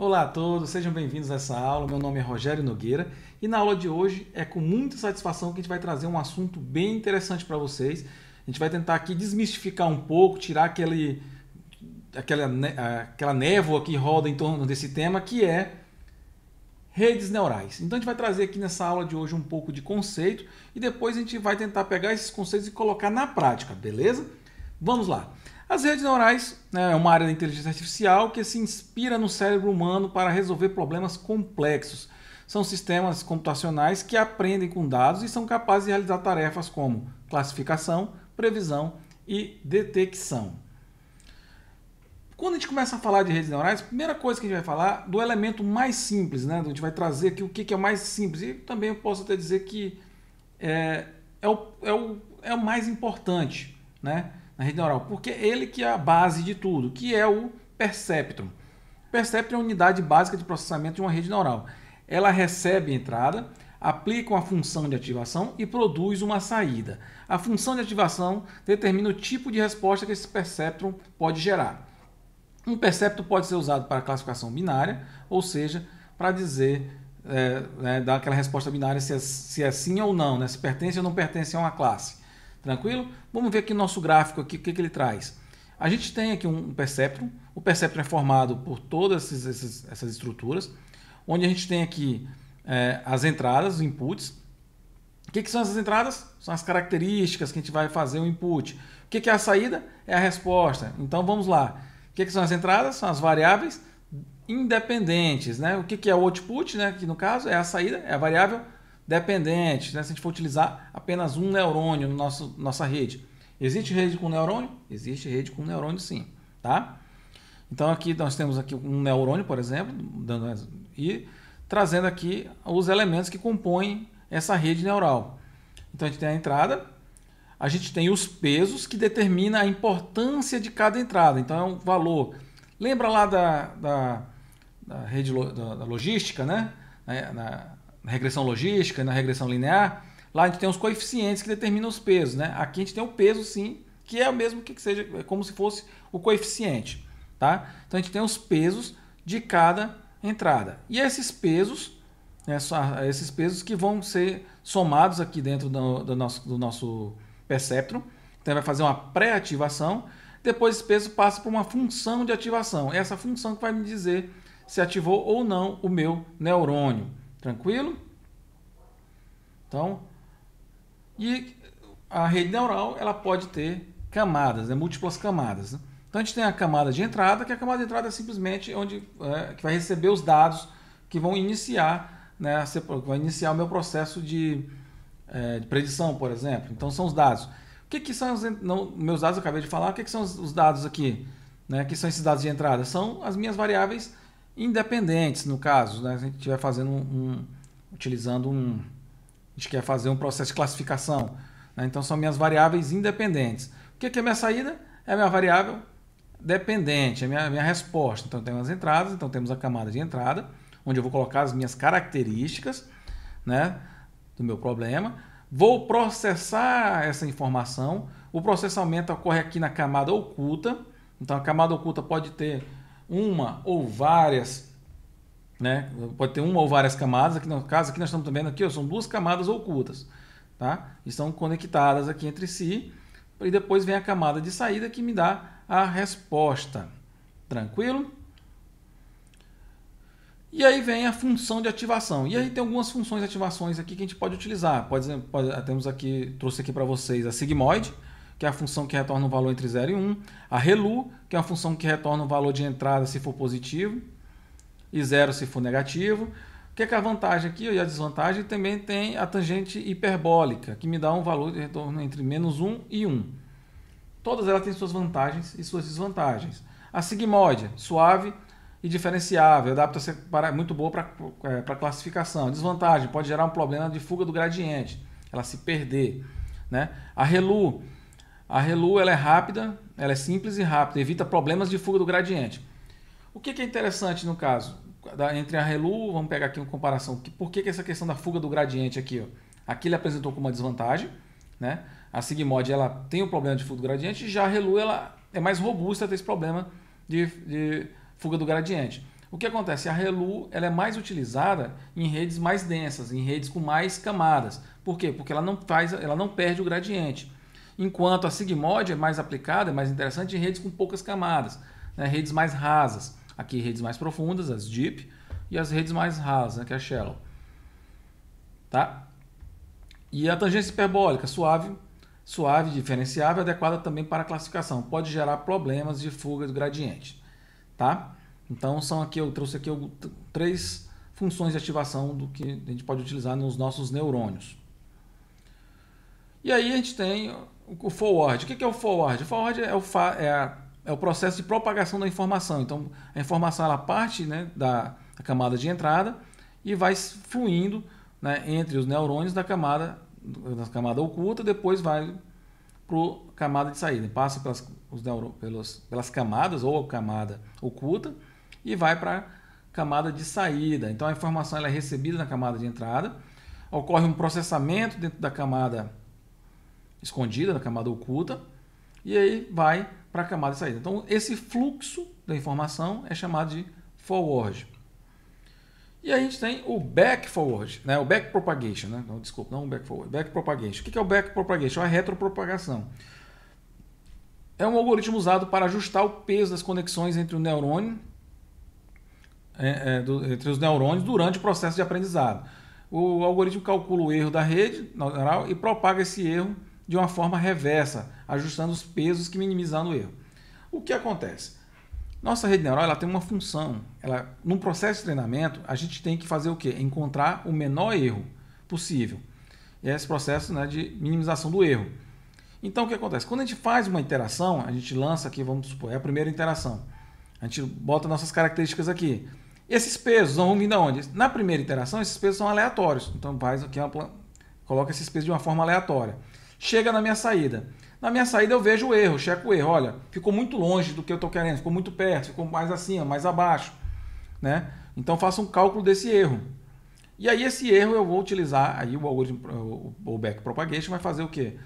Olá a todos, sejam bem-vindos a essa aula. Meu nome é Rogério Nogueira e na aula de hoje é com muita satisfação que a gente vai trazer um assunto bem interessante para vocês. A gente vai tentar aqui desmistificar um pouco, tirar aquela névoa que roda em torno desse tema, que é redes neurais. Então a gente vai trazer aqui nessa aula de hoje um pouco de conceito e depois a gente vai tentar pegar esses conceitos e colocar na prática, beleza? Vamos lá. As redes neurais, né, é uma área da inteligência artificial que se inspira no cérebro humano para resolver problemas complexos. São sistemas computacionais que aprendem com dados e são capazes de realizar tarefas como classificação, previsão e detecção. Quando a gente começa a falar de redes neurais, a primeira coisa que a gente vai falar do elemento mais simples, né? A gente vai trazer aqui o que é o mais simples. E também eu posso até dizer que é o mais importante, né? Na rede neural, porque ele que é a base de tudo, que é o perceptron. O perceptron é a unidade básica de processamento de uma rede neural. Ela recebe a entrada, aplica uma função de ativação e produz uma saída. A função de ativação determina o tipo de resposta que esse perceptron pode gerar. Um perceptron pode ser usado para classificação binária, ou seja, para dizer, dar aquela resposta binária se é sim ou não, né? Se pertence ou não pertence a uma classe. Tranquilo? Vamos ver aqui no nosso gráfico aqui, o que ele traz. A gente tem aqui um perceptron. O perceptron é formado por todas essas estruturas, onde a gente tem aqui as entradas, os inputs. O que são essas entradas? São as características que a gente vai fazer o input. O que é a saída? É a resposta. Então vamos lá. O que são as entradas? São as variáveis independentes. Né? O que é o output? Né? Que no caso é a saída, é a variável dependente, né? Se a gente for utilizar apenas um neurônio na nossa rede. Existe rede com neurônio? Existe rede com neurônio sim. Tá? Então aqui nós temos aqui um neurônio, por exemplo, e trazendo aqui os elementos que compõem essa rede neural. Então a gente tem a entrada, a gente tem os pesos que determinam a importância de cada entrada. Então é um valor. Lembra lá da rede da logística, né? Na regressão logística, na regressão linear, lá a gente tem os coeficientes que determinam os pesos, né? Aqui a gente tem o peso, sim, que é o mesmo que seja, como se fosse o coeficiente, tá? Então a gente tem os pesos de cada entrada. E esses pesos, esses pesos que vão ser somados aqui dentro do nosso perceptron. Então vai fazer uma pré-ativação, depois esse peso passa por uma função de ativação. Essa função que vai me dizer se ativou ou não o meu neurônio. Tranquilo? Então, e a rede neural ela pode ter camadas, né, múltiplas camadas. Né? Então a gente tem a camada de entrada, que a camada de entrada é simplesmente onde que vai receber os dados que vão iniciar, né, vai iniciar o meu processo de predição, por exemplo. Então são os dados. O que são meus dados? Eu acabei de falar. O que são os dados aqui? Né? Que são esses dados de entrada? São as minhas variáveis independentes, no caso, né? A gente estiver fazendo a gente quer fazer um processo de classificação, né? Então são minhas variáveis independentes. O que é minha saída? É a minha variável dependente, é a minha resposta. Então temos as entradas, então temos a camada de entrada, onde eu vou colocar as minhas características, né, do meu problema. Vou processar essa informação. O processamento ocorre aqui na camada oculta. Então a camada oculta pode ter uma ou várias, né? Pode ter uma ou várias camadas. Aqui no caso, aqui nós estamos vendo aqui, são duas camadas ocultas, tá? Estão conectadas aqui entre si. E depois vem a camada de saída que me dá a resposta. Tranquilo? E aí vem a função de ativação. E aí tem algumas funções de ativações aqui que a gente pode utilizar. Temos aqui, trouxe aqui para vocês a sigmoid, que é a função que retorna um valor entre 0 e 1. A relu, que é a função que retorna um valor de entrada se for positivo e 0 se for negativo. O que é a vantagem aqui e a desvantagem? Também tem a tangente hiperbólica, que me dá um valor de retorno entre menos 1 e 1. Todas elas têm suas vantagens e suas desvantagens. A sigmoide, suave e diferenciável, adapta-se muito boa para classificação. Desvantagem, pode gerar um problema de fuga do gradiente, ela se perder. Né? A relu ela é rápida, ela é simples e rápida, evita problemas de fuga do gradiente. O que é interessante no caso? Entre a relu, vamos pegar aqui uma comparação. Por que essa questão da fuga do gradiente aqui? Ó? Aqui ele apresentou como uma desvantagem. Né? A sigmoid ela tem um problema de fuga do gradiente, já a relu ela é mais robusta a ter esse problema de fuga do gradiente. O que acontece? A ReLU ela é mais utilizada em redes mais densas, em redes com mais camadas. Por quê? Porque ela não perde o gradiente. Enquanto a Sigmod é mais aplicada, é mais interessante em redes com poucas camadas, né? Redes mais rasas. Aqui redes mais profundas, as Deep, e as redes mais rasas, né? Que é a Shallow. Tá? E a tangência hiperbólica, suave, diferenciável, adequada também para a classificação. Pode gerar problemas de fuga do gradiente. Tá? Então eu trouxe aqui 3 funções de ativação do que a gente pode utilizar nos nossos neurônios. E aí a gente tem o forward. O que é o forward? O forward é o processo de propagação da informação. Então a informação ela parte, né, da camada de entrada e vai fluindo, né, entre os neurônios da camada oculta, depois vai para a camada de saída. Passa pelas camadas ou a camada oculta e vai para a camada de saída. Então a informação ela é recebida na camada de entrada, ocorre um processamento dentro da camada escondida, na camada oculta, e aí vai para a camada de saída. Então esse fluxo da informação é chamado de forward. E aí a gente tem o backforward, né? O backpropagation, né? Não, desculpa, não o backforward, backpropagation. O que é o backpropagation? É a retropropagação. É um algoritmo usado para ajustar o peso das conexões entre o neurônio, entre os neurônios durante o processo de aprendizado. O algoritmo calcula o erro da rede neural e propaga esse erro de uma forma reversa, ajustando os pesos que minimizando o erro. O que acontece? Nossa rede neural ela tem uma função. Num processo de treinamento, a gente tem que fazer o quê? Encontrar o menor erro possível. E é esse processo, né, de minimização do erro. Então, o que acontece? Quando a gente faz uma interação, a gente lança aqui, vamos supor, é a primeira interação. A gente bota nossas características aqui. Esses pesos vão vir de onde? Na primeira interação, esses pesos são aleatórios. Então, faz aqui coloca esses pesos de uma forma aleatória. Chega na minha saída. Na minha saída eu vejo o erro, checo o erro. Olha, ficou muito longe do que eu estou querendo, ficou muito perto, ficou mais acima, mais abaixo, né? Então faço um cálculo desse erro. E aí esse erro eu vou utilizar, aí o algoritmo, o backpropagation vai fazer o quê?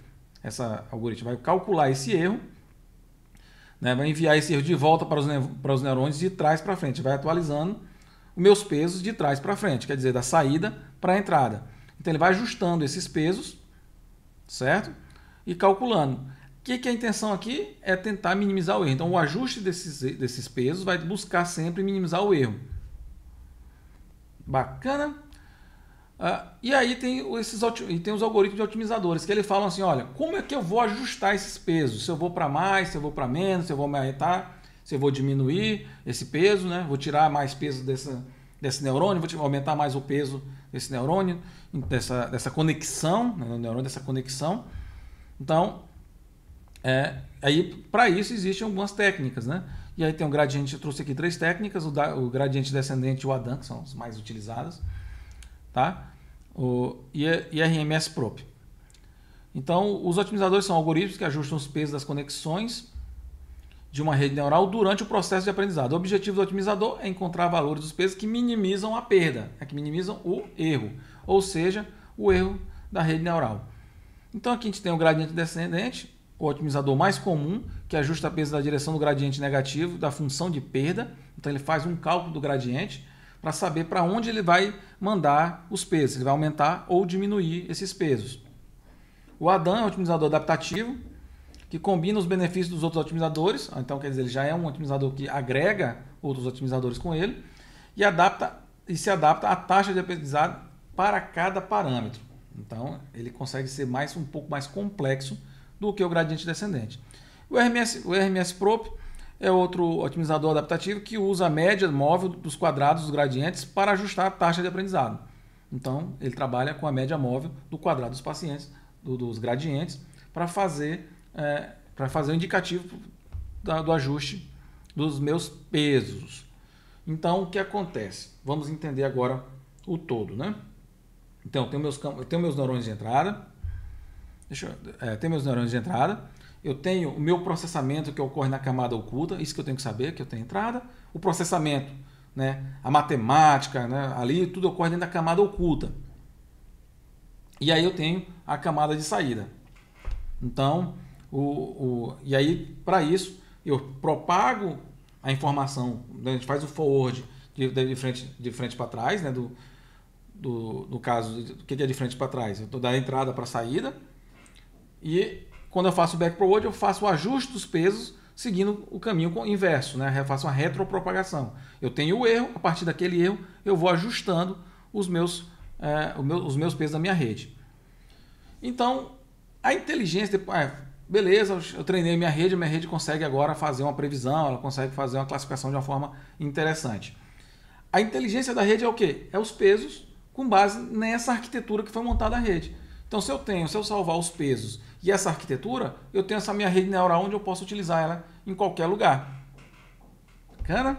Essa algoritmo vai calcular esse erro, né? Vai enviar esse erro de volta para os neurônios de trás para frente, vai atualizando os meus pesos de trás para frente, quer dizer, da saída para a entrada. Então ele vai ajustando esses pesos, certo? E calculando. O que é a intenção aqui? É tentar minimizar o erro. Então, o ajuste desses pesos vai buscar sempre minimizar o erro. Bacana? E aí tem os algoritmos de otimizadores, que eles falam assim, olha, como é que eu vou ajustar esses pesos? Se eu vou para mais, se eu vou para menos, se eu vou aumentar, se eu vou diminuir esse peso, né? Vou tirar mais peso desse neurônio, vou aumentar mais o peso desse neurônio, dessa conexão, né? Neurônio dessa conexão. Então, aí para isso existem algumas técnicas, né? E aí tem um gradiente, eu trouxe aqui 3 técnicas, o gradiente descendente e o ADAM, que são as mais utilizadas, tá? E RMS-Prop. Então, os otimizadores são algoritmos que ajustam os pesos das conexões de uma rede neural durante o processo de aprendizado. O objetivo do otimizador é encontrar valores dos pesos que minimizam a perda, que minimizam o erro, ou seja, o erro da rede neural. Então aqui a gente tem o gradiente descendente, o otimizador mais comum, que ajusta a peso da direção do gradiente negativo da função de perda. Então ele faz um cálculo do gradiente para saber para onde ele vai mandar os pesos, ele vai aumentar ou diminuir esses pesos. O ADAM é um otimizador adaptativo, que combina os benefícios dos outros otimizadores. Então quer dizer, ele já é um otimizador que agrega outros otimizadores com ele e se adapta à taxa de aprendizado para cada parâmetro. Então, ele consegue ser um pouco mais complexo do que o gradiente descendente. O RMS-Prop é outro otimizador adaptativo que usa a média móvel dos quadrados dos gradientes para ajustar a taxa de aprendizado. Então, ele trabalha com a média móvel do quadrado dos pacientes, dos gradientes, para fazer o indicativo do ajuste dos meus pesos. Então, o que acontece? Vamos entender agora o todo, né? Então, eu tenho meus neurônios de entrada. Eu tenho o meu processamento que ocorre na camada oculta, isso que eu tenho que saber, que eu tenho entrada. O processamento, né, a matemática, né, ali tudo ocorre dentro da camada oculta. E aí eu tenho a camada de saída. Então, e aí para isso eu propago a informação, né, a gente faz o forward de frente para trás, né? No caso, o que é de frente para trás? Eu estou da entrada para a saída. E quando eu faço o back forward, eu faço o ajuste dos pesos seguindo o caminho inverso, né? Eu faço uma retropropagação. Eu tenho o erro, a partir daquele erro eu vou ajustando os meus pesos da minha rede. Então, a inteligência, beleza, eu treinei minha rede consegue agora fazer uma previsão, ela consegue fazer uma classificação de uma forma interessante. A inteligência da rede é o quê? É os pesos com base nessa arquitetura que foi montada a rede. Então, se eu salvar os pesos e essa arquitetura, eu tenho essa minha rede neural onde eu posso utilizar ela em qualquer lugar. Bacana?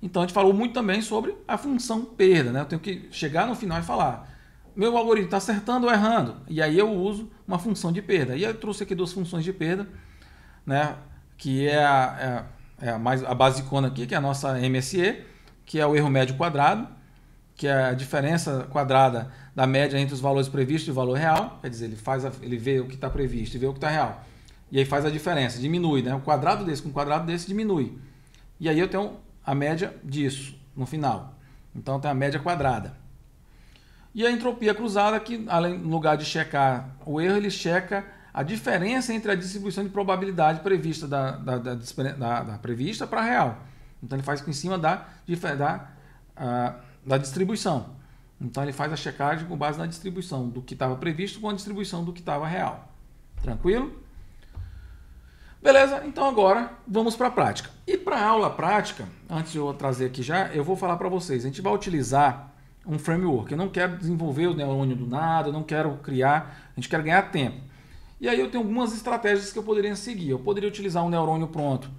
Então, a gente falou muito também sobre a função perda, né? Eu tenho que chegar no final e falar, meu algoritmo está acertando ou errando? E aí eu uso uma função de perda. E eu trouxe aqui 2 funções de perda, né? Que é a basicona aqui, que é a nossa MSE, que é o erro médio quadrado, que é a diferença quadrada da média entre os valores previstos e o valor real. Quer dizer, ele vê o que está previsto e vê o que está real. E aí faz a diferença, diminui, né? O quadrado desse com o quadrado desse diminui. E aí eu tenho a média disso no final. Então tem a média quadrada. E a entropia cruzada, que no lugar de checar o erro, ele checa a diferença entre a distribuição de probabilidade prevista da prevista para a real. Então ele faz isso em cima da distribuição. Então ele faz a checagem com base na distribuição do que estava previsto com a distribuição do que estava real. Tranquilo? Beleza? Então agora vamos para a prática. E para a aula prática, antes de eu trazer aqui já, eu vou falar para vocês. A gente vai utilizar um framework. Eu não quero desenvolver o neurônio do nada, eu não quero criar, a gente quer ganhar tempo. E aí eu tenho algumas estratégias que eu poderia seguir. Eu poderia utilizar um neurônio pronto,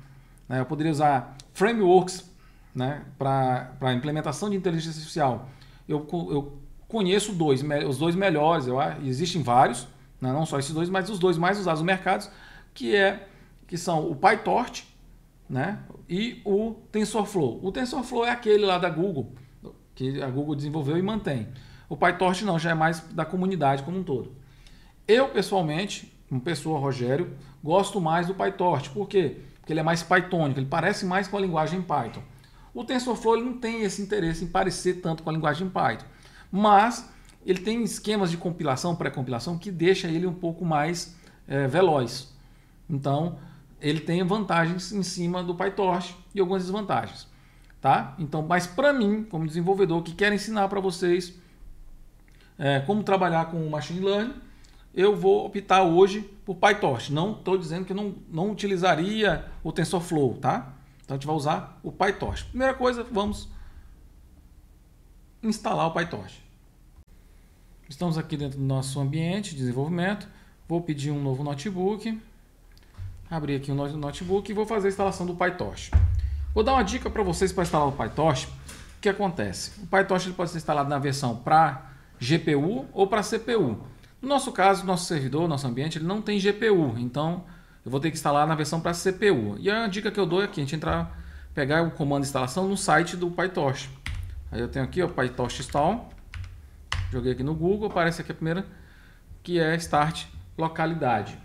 né? Eu poderia usar frameworks, né, para implementação de inteligência artificial. Eu conheço os 2 melhores, existem vários, né, não só esses 2, mas os 2 mais usados no mercado, que são o PyTorch, né, e o TensorFlow. O TensorFlow é aquele lá da Google, que a Google desenvolveu e mantém. O PyTorch não, já é mais da comunidade como um todo. Eu, pessoalmente, como pessoa, Rogério, gosto mais do PyTorch. Por quê? Porque ele é mais pythonico, ele parece mais com a linguagem Python. O TensorFlow ele não tem esse interesse em parecer tanto com a linguagem Python, mas ele tem esquemas de compilação, pré-compilação, que deixa ele um pouco mais veloz. Então, ele tem vantagens em cima do PyTorch e algumas desvantagens. Tá? Então, mas para mim, como desenvolvedor que quer ensinar para vocês como trabalhar com o Machine Learning, eu vou optar hoje por PyTorch. Não estou dizendo que eu não utilizaria o TensorFlow, tá? Então a gente vai usar o PyTorch. Primeira coisa, vamos instalar o PyTorch. Estamos aqui dentro do nosso ambiente de desenvolvimento. Vou pedir um novo notebook. Abrir aqui um novo notebook e vou fazer a instalação do PyTorch. Vou dar uma dica para vocês para instalar o PyTorch. O que acontece? O PyTorch ele pode ser instalado na versão para GPU ou para CPU. No nosso caso, nosso servidor, nosso ambiente, ele não tem GPU. Então, eu vou ter que instalar na versão para CPU. E a dica que eu dou é aqui, a gente pegar o comando de instalação no site do PyTorch. Aí eu tenho aqui o PyTorch install. Joguei aqui no Google, aparece aqui a primeira, que é Start Localidade.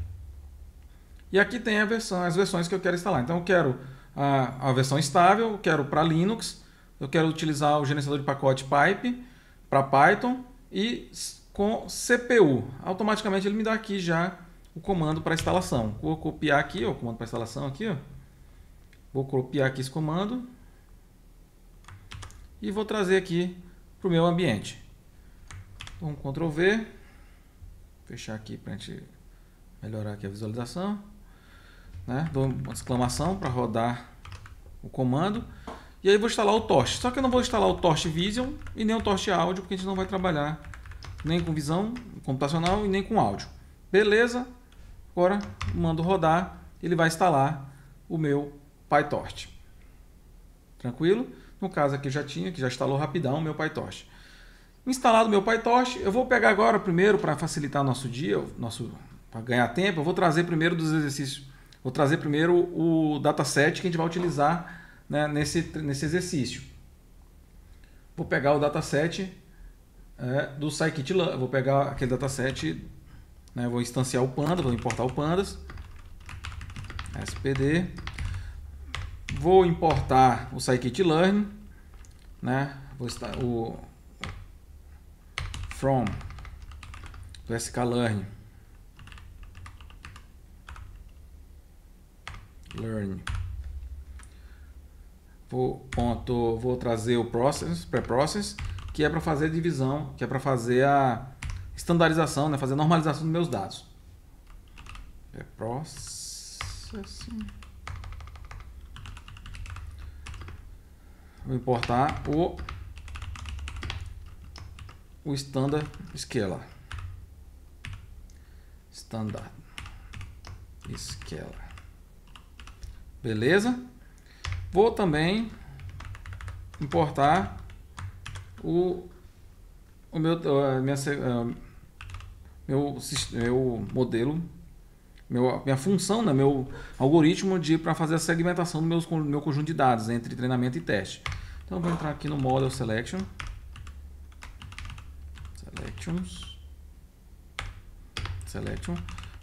E aqui tem as versões que eu quero instalar. Então eu quero a versão estável, eu quero para Linux, eu quero utilizar o gerenciador de pacote Pipe para Python e com CPU. Automaticamente ele me dá aqui já o comando para instalação. Vou copiar aqui, o comando para instalação aqui, ó. Vou copiar aqui esse comando e vou trazer aqui para o meu ambiente. Então, Ctrl V, fechar aqui para a gente melhorar aqui a visualização, né? Dou uma exclamação para rodar o comando e aí vou instalar o Torch. Só que eu não vou instalar o Torch Vision e nem o Torch Áudio, porque a gente não vai trabalhar nem com visão computacional e nem com áudio. Beleza? Agora mando rodar, ele vai instalar o meu PyTorch. Tranquilo? No caso aqui já instalou rapidão o meu PyTorch. Instalado o meu PyTorch, eu vou pegar agora primeiro, para facilitar nosso dia, para ganhar tempo, eu vou trazer primeiro dos exercícios, vou trazer primeiro o dataset que a gente vai utilizar, né, nesse exercício. Vou pegar o dataset do Scikit-learn, vou pegar aquele dataset, né, vou instanciar o Panda, vou importar o Pandas, SPD, Vou importar o scikit-learn, né? Vou estar o from do sklearn learn. Vou trazer o preprocess, que é para fazer a divisão, que é para fazer a estandarização, né? Fazer a normalização dos meus dados. Preprocessing. Vou importar o standard scalar. Standard scalar. Beleza? Vou também importar meu modelo, minha função, né, meu algoritmo para fazer a segmentação do meu conjunto de dados entre treinamento e teste. Então eu vou entrar aqui no Model Selections,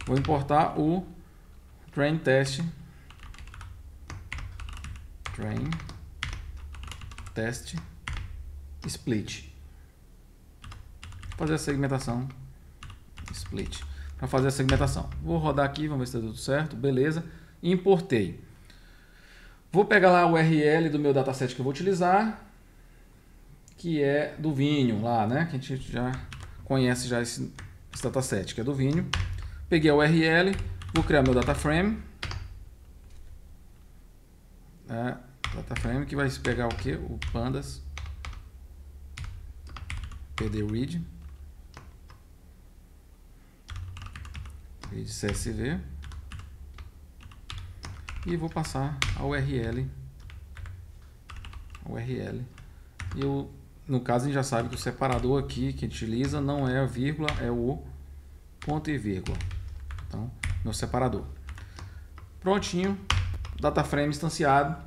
vou importar o Train Test Split. Fazer a segmentação split. Para fazer a segmentação. Vou rodar aqui, vamos ver se está tudo certo. Beleza. Importei. Vou pegar lá o URL do meu dataset que eu vou utilizar, que é do Vinho lá, né? Que a gente já conhece já esse dataset, que é do Vinho. Peguei a URL, vou criar meu dataframe. Dataframe que vai pegar o que? O pandas pd-read CSV e vou passar a URL. E no caso a gente já sabe que o separador aqui que a gente utiliza não é a vírgula, é o ponto e vírgula. Então, meu separador. Prontinho, dataframe instanciado.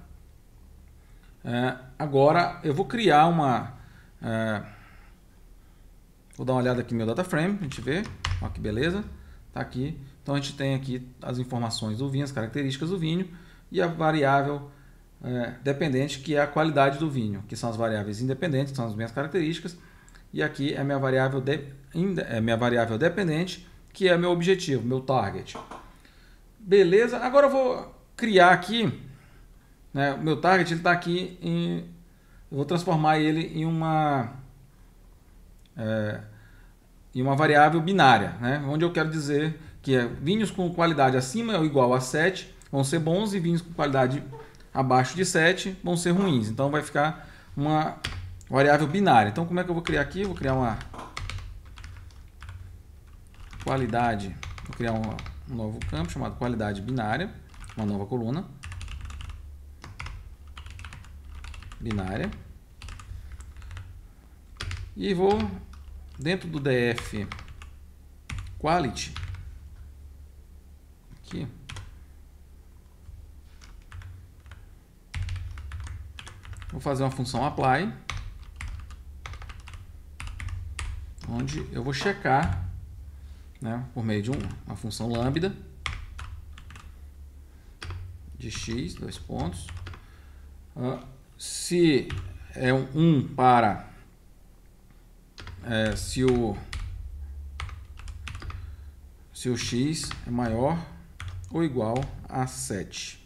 Agora eu vou criar vou dar uma olhada aqui no meu dataframe, a gente vê, olha que beleza, tá aqui. Então a gente tem aqui as informações do vinho, as características do vinho e a variável dependente, que é a qualidade do vinho, que são as variáveis independentes, que são as minhas características, e aqui é minha variável dependente, que é meu objetivo, meu target. Beleza, agora eu vou criar aqui, né, o meu target ele está aqui eu vou transformar ele em uma variável binária, né, onde eu quero dizer que vinhos com qualidade acima ou igual a 7 vão ser bons e vinhos com qualidade abaixo de 7 vão ser ruins. Então vai ficar uma variável binária. Então como é que eu vou criar aqui? Eu vou criar uma qualidade, vou criar um novo campo chamado qualidade binária, uma nova coluna binária, e vou dentro do df quality aqui vou fazer uma função apply, onde eu vou checar, né, por meio de uma função lambda de x, 2 pontos, se é um para se o x é maior ou igual a 7.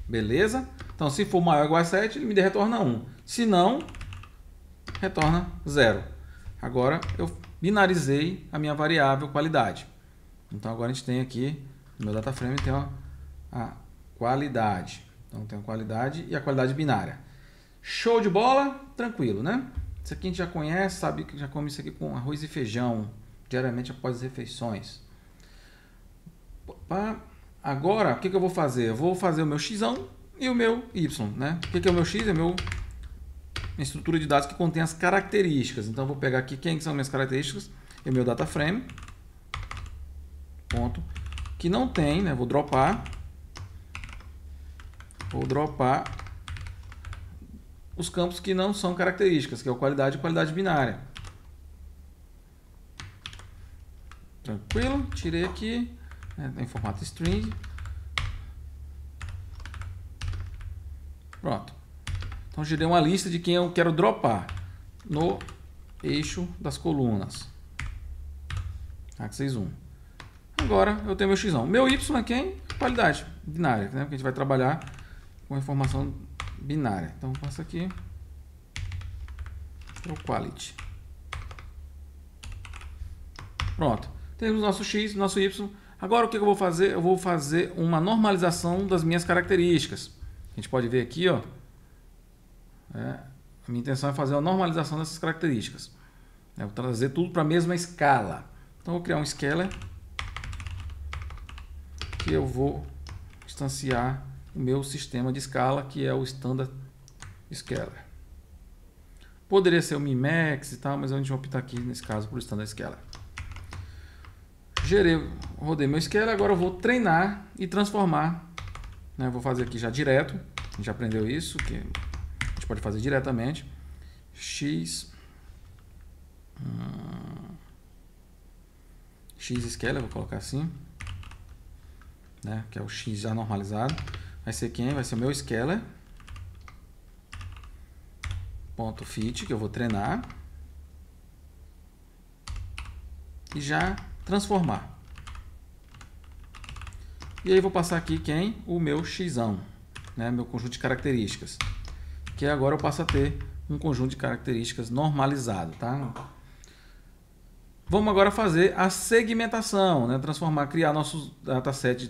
Beleza? Então, se for maior ou igual a 7, ele me retorna 1. Se não, retorna 0. Agora, eu binarizei a minha variável qualidade. Então, agora a gente tem aqui, no meu dataframe, tem a qualidade. Então, tem a qualidade e a qualidade binária. Show de bola? Tranquilo, né? Isso aqui a gente já conhece, sabe que já come isso aqui com arroz e feijão, diariamente após as refeições. Agora, o que eu vou fazer? Eu vou fazer o meu x e o meu y, né? O que é o meu x? É minha estrutura de dados que contém as características. Então, eu vou pegar aqui quem são minhas características e o meu dataframe, ponto, que não tem, né? Vou dropar os campos que não são características, que é o qualidade e qualidade binária. Tranquilo? Tirei aqui, né, em formato string. Pronto. Então gerei uma lista de quem eu quero dropar no eixo das colunas. Axis 1. Agora eu tenho meu x1. Meu y é quem? Qualidade binária, né? Porque a gente vai trabalhar com informação binária. Então passa aqui. O quality. Pronto. Temos nosso x, nosso y. Agora o que eu vou fazer? Eu vou fazer uma normalização das minhas características. A gente pode ver aqui, ó. A minha intenção é fazer uma normalização dessas características. Eu vou trazer tudo para a mesma escala. Então eu vou criar um scalar que eu vou instanciar o meu sistema de escala, que é o standard scalar. Poderia ser o min-max e tal, mas a gente vai optar aqui nesse caso por standard scalar. Rodei meu scalar, agora eu vou treinar e transformar. Né? Vou fazer aqui já direto. A gente já aprendeu isso, que a gente pode fazer diretamente. X scalar, vou colocar assim, né? Que é o x já normalizado. Vai ser quem? Vai ser o meu scalar. Ponto fit, que eu vou treinar. E já transformar. E aí vou passar aqui quem? O meu xão, né? Meu conjunto de características. Que agora eu passo a ter um conjunto de características normalizado, tá? Vamos agora fazer a segmentação, né? Criar nossos dataset de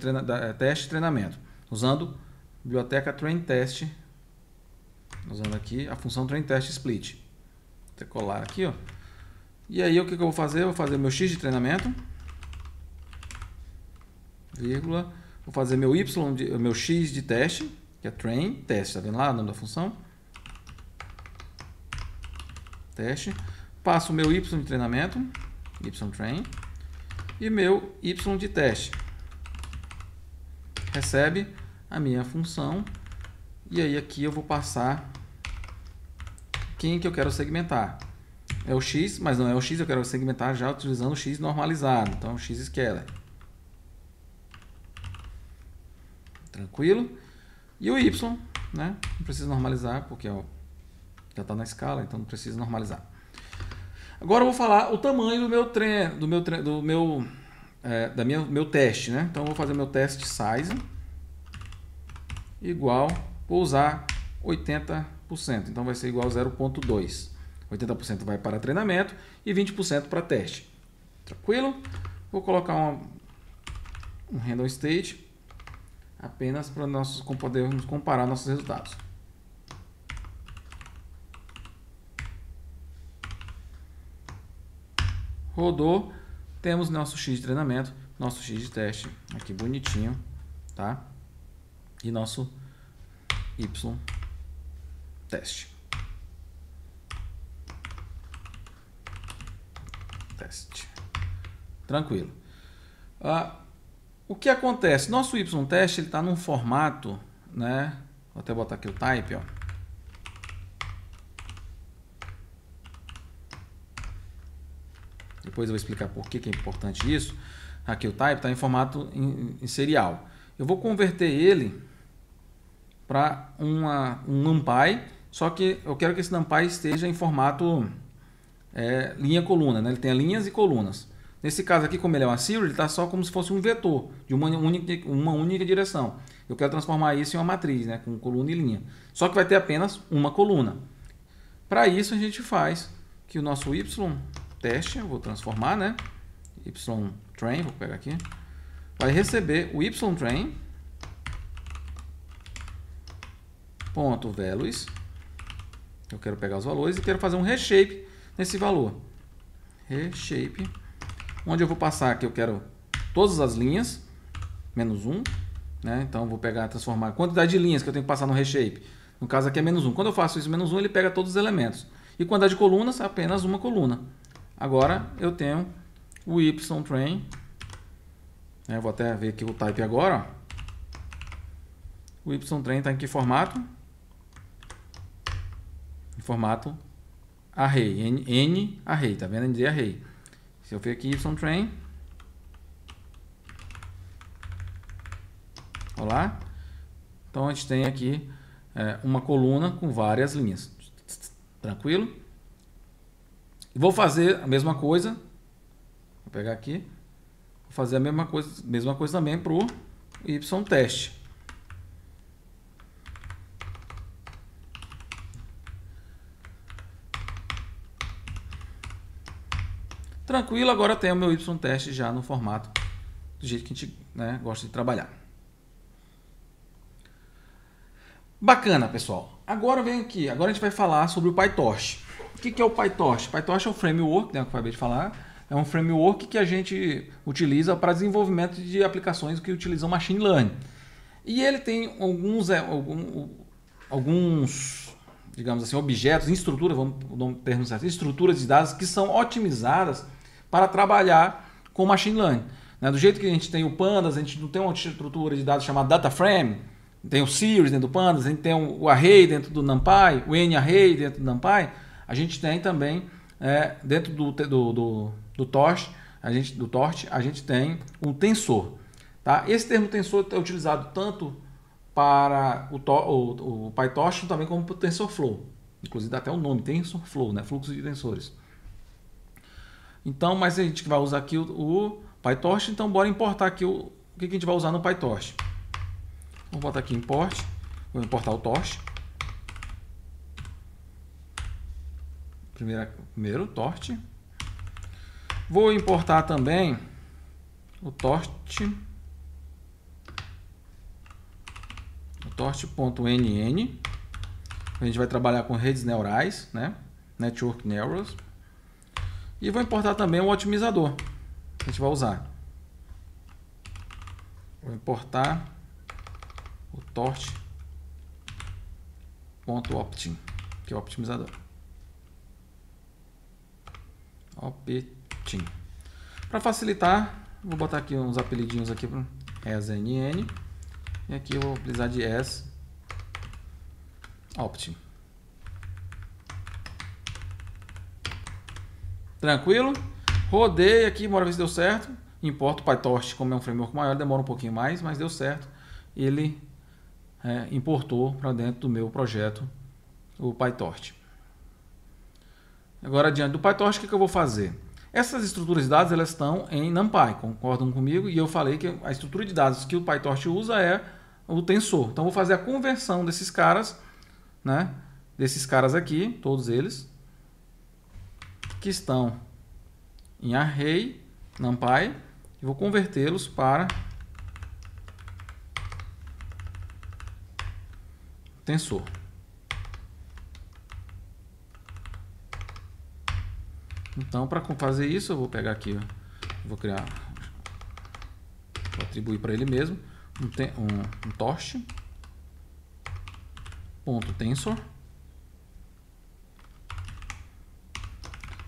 teste e treinamento, usando a biblioteca trainTest, usando aqui a função trainTest_split. Vou colar aqui, ó. E aí o que eu vou fazer? Eu vou fazer meu x de treinamento, vírgula, vou fazer meu meu x de teste, que é trainTest, tá vendo lá o nome da função? Teste. Passo o meu y de treinamento, yTrain, e meu y de teste. Recebe a minha função, e aí aqui eu vou passar quem que eu quero segmentar. É o x, mas não é o x, eu quero segmentar já utilizando o x normalizado, então x scalar. Tranquilo? E o y, né? Não precisa normalizar, porque já está na escala, então não precisa normalizar. Agora eu vou falar o tamanho do meu teste, né? Então eu vou fazer meu teste size igual, vou usar 80%, então vai ser igual a 0.2. 80% vai para treinamento e 20% para teste. Tranquilo? Vou colocar um random state apenas para nós podermos comparar nossos resultados. Rodou, temos nosso x de treinamento, nosso x de teste, aqui bonitinho, tá? E nosso y teste. Tranquilo. O que acontece? Nosso y teste está num formato, né? Vou até botar aqui o type, ó. Depois eu vou explicar por que é importante isso. Aqui o type está em formato em serial. Eu vou converter ele para um NumPy, só que eu quero que esse NumPy esteja em formato linha-coluna, né? Ele tem linhas e colunas. Nesse caso aqui, como ele é uma series, ele está só como se fosse um vetor de uma única direção. Eu quero transformar isso em uma matriz, né? Com coluna e linha. Só que vai ter apenas uma coluna. Para isso a gente faz que o nosso y teste, eu vou transformar, né? yTrain, vou pegar aqui, vai receber o yTrain ponto values. Eu quero pegar os valores e quero fazer um reshape nesse valor. Reshape, onde eu vou passar que eu quero todas as linhas, menos 1, né? Então eu vou pegar, transformar a quantidade de linhas que eu tenho que passar no reshape. No caso aqui é menos 1. Quando eu faço isso menos 1, ele pega todos os elementos. E quantidade de colunas, apenas uma coluna. Agora eu tenho o yTrain. Eu vou até ver aqui o type agora. Ó. O yTrain está em que formato? Em formato array, n array, tá vendo? N array. Se eu ver aqui yTrain, olá, então a gente tem aqui uma coluna com várias linhas. Tranquilo? Vou fazer a mesma coisa. Vou pegar aqui. Vou fazer a mesma coisa também para o Y-teste. Tranquilo, agora tem o meu Y-teste já no formato do jeito que a gente, né, gosta de trabalhar. Bacana, pessoal. Agora vem aqui, agora a gente vai falar sobre o PyTorch. O que é o PyTorch? PyTorch é um framework, né, que eu acabei de falar. É um framework que a gente utiliza para desenvolvimento de aplicações que utilizam machine learning. E ele tem alguns, digamos assim, objetos, estruturas, vamos dar um termo certo, estruturas de dados que são otimizadas para trabalhar com machine learning. Do jeito que a gente tem o Pandas, a gente não tem uma estrutura de dados chamada data frame, tem o series dentro do Pandas, a gente tem o array dentro do NumPy, o N-array dentro do NumPy, a gente tem também dentro do Torch, a gente tem um tensor. Tá? Esse termo tensor é utilizado tanto para o PyTorch também como para o TensorFlow. Inclusive dá até o nome, TensorFlow, né? Fluxo de tensores. Então, mas a gente vai usar aqui o PyTorch, então bora importar aqui o que a gente vai usar no PyTorch. Vou botar aqui import, vou importar o Torch. Primeiro Torch. Vou importar também o Torch. Torch.nn. A gente vai trabalhar com redes neurais, né? Network Neuros. E vou importar também o otimizador que a gente vai usar. Vou importar o Torch.optim, que é o optimizador. Optim. Para facilitar, vou botar aqui uns apelidinhos aqui para ESNN. E aqui eu vou precisar de ES-Optim. Tranquilo? Rodei aqui, bora ver se deu certo. Importo o PyTorch, como é um framework maior, demora um pouquinho mais, mas deu certo. Ele importou para dentro do meu projeto o PyTorch. Agora, diante do PyTorch, o que eu vou fazer? Essas estruturas de dados elas estão em NumPy, concordam comigo? E eu falei que a estrutura de dados que o PyTorch usa é o tensor. Então, eu vou fazer a conversão desses caras, né? Desses caras aqui, todos eles, que estão em array, NumPy, e vou convertê-los para tensor. Então, para fazer isso, eu vou pegar aqui, vou atribuir para ele mesmo um torch.tensor.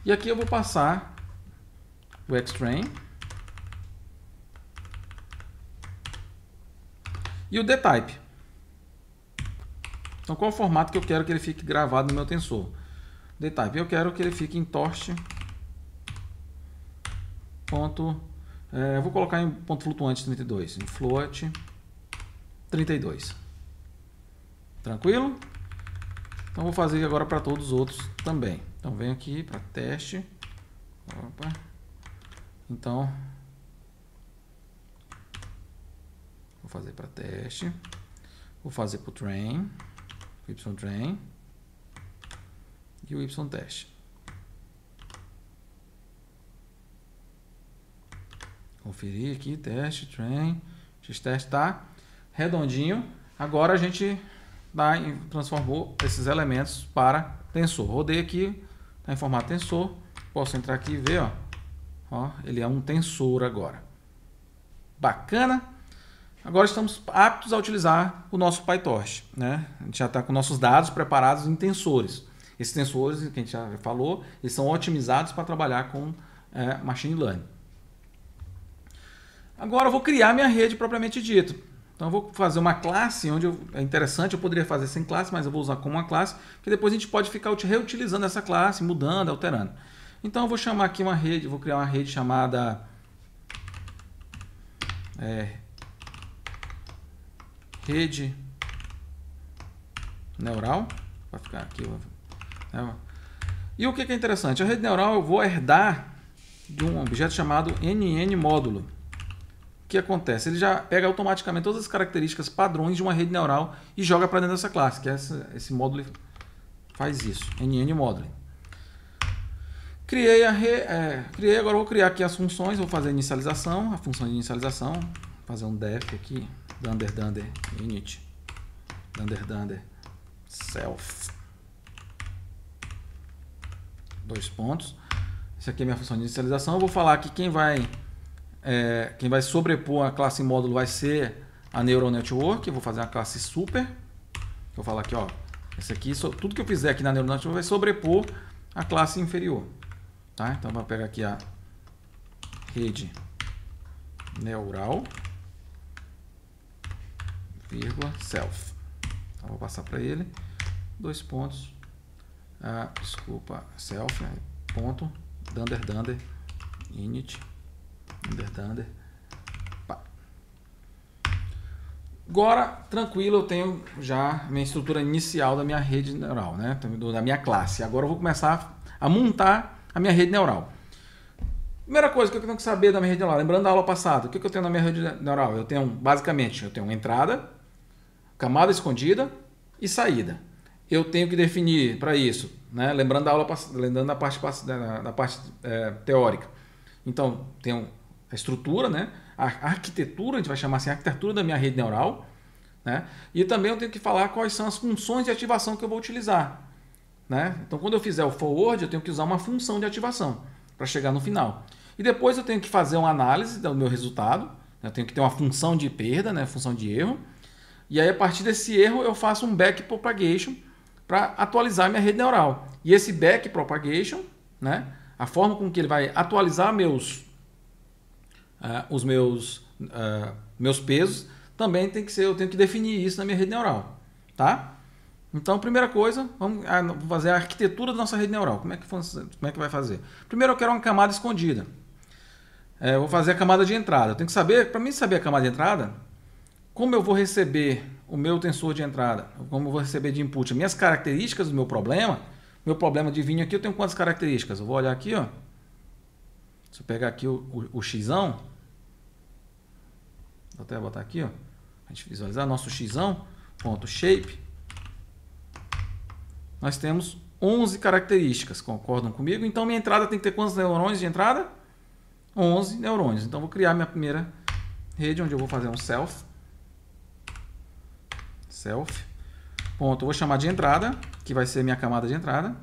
E aqui eu vou passar o xtrain e o dtype. Então, qual é o formato que eu quero que ele fique gravado no meu tensor? Dtype, eu quero que ele fique em torch. Eu vou colocar em ponto flutuante 32, em float 32. Tranquilo? Então, vou fazer agora para todos os outros também. Então, venho aqui para teste. Opa. Então, vou fazer para teste. Vou fazer para o train, y-train e o y-teste. Conferir aqui, teste, train, x-teste está redondinho. Agora a gente transformou esses elementos para tensor. Rodei aqui, está em formato tensor. Posso entrar aqui e ver, ó, ele é um tensor agora. Bacana? Agora estamos aptos a utilizar o nosso PyTorch, né? A gente já está com nossos dados preparados em tensores. Esses tensores, que a gente já falou, eles são otimizados para trabalhar com machine learning. Agora eu vou criar minha rede propriamente dita. Então eu vou fazer uma classe, onde é interessante, eu poderia fazer sem classe, mas eu vou usar como uma classe, que depois a gente pode ficar reutilizando essa classe, mudando, alterando. Então eu vou chamar aqui uma rede, vou criar uma rede chamada rede neural. Vai ficar aqui. E o que é interessante? A rede neural eu vou herdar de um objeto chamado NN-módulo. O que acontece? Ele já pega automaticamente todas as características padrões de uma rede neural e joga para dentro dessa classe, que é esse módulo faz isso, NN-módulo. Criei, agora vou criar aqui as funções, vou fazer a inicialização, a função de inicialização, fazer um def aqui, dunder init, dunder self, 2 pontos. Isso aqui é minha função de inicialização. Eu vou falar que quem vai sobrepor a classe módulo vai ser a Neural Network. Eu vou fazer uma classe super. Vou falar aqui, ó, esse aqui, tudo que eu fizer aqui na Neural Network vai sobrepor a classe inferior. Tá? Então, vou pegar aqui a rede neural, vírgula, self. Então, vou passar para ele 2 pontos. Desculpa, self, ponto, dunder init, dunder. Pá. Agora, tranquilo, eu tenho já minha estrutura inicial da minha rede neural, né? Da minha classe. Agora eu vou começar a montar a minha rede neural. Primeira coisa que eu tenho que saber da minha rede neural, lembrando da aula passada, o que eu tenho na minha rede neural? Eu tenho, basicamente, entrada, camada escondida e saída. Eu tenho que definir para isso, né? Lembrando da aula, lembrando da parte teórica. Então, tenho a estrutura, né? A arquitetura, a gente vai chamar assim, a arquitetura da minha rede neural, né? E também eu tenho que falar quais são as funções de ativação que eu vou utilizar, né? Então, quando eu fizer o forward, eu tenho que usar uma função de ativação para chegar no final. E depois eu tenho que fazer uma análise do meu resultado. Eu tenho que ter uma função de perda, né? Função de erro. E aí, a partir desse erro, eu faço um backpropagation para atualizar minha rede neural. E esse backpropagation, né? A forma com que ele vai atualizar os meus pesos, também tem que ser, eu tenho que definir isso na minha rede neural, tá? Então, primeira coisa, vamos fazer a arquitetura da nossa rede neural. Como é que vai fazer? Primeiro, eu quero uma camada escondida. Eu vou fazer a camada de entrada. Eu tenho que saber, para mim saber a camada de entrada, como eu vou receber o meu tensor de entrada, como eu vou receber de input, as minhas características do meu problema adivinha aqui, eu tenho quantas características? Eu vou olhar aqui, ó. Se eu pegar aqui o xão, vou até botar aqui, ó, a gente visualizar nosso xão, ponto shape. Nós temos 11 características, concordam comigo? Então, minha entrada tem que ter quantos neurônios de entrada? 11 neurônios. Então, vou criar minha primeira rede, onde eu vou fazer um self. Ponto, eu vou chamar de entrada, que vai ser minha camada de entrada.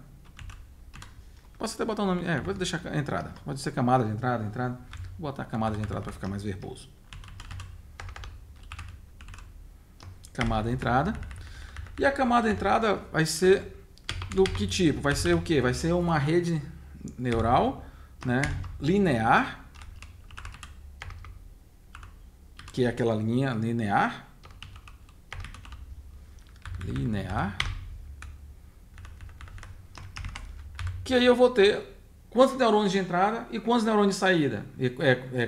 Posso até botar o nome, vou deixar entrada. Pode ser camada de entrada. Vou botar camada de entrada para ficar mais verboso. Camada de entrada. E a camada de entrada vai ser do que tipo? Vai ser o quê? Vai ser uma rede neural, né, linear, que é aquela linha linear, que aí eu vou ter quantos neurônios de entrada e quantos neurônios de saída,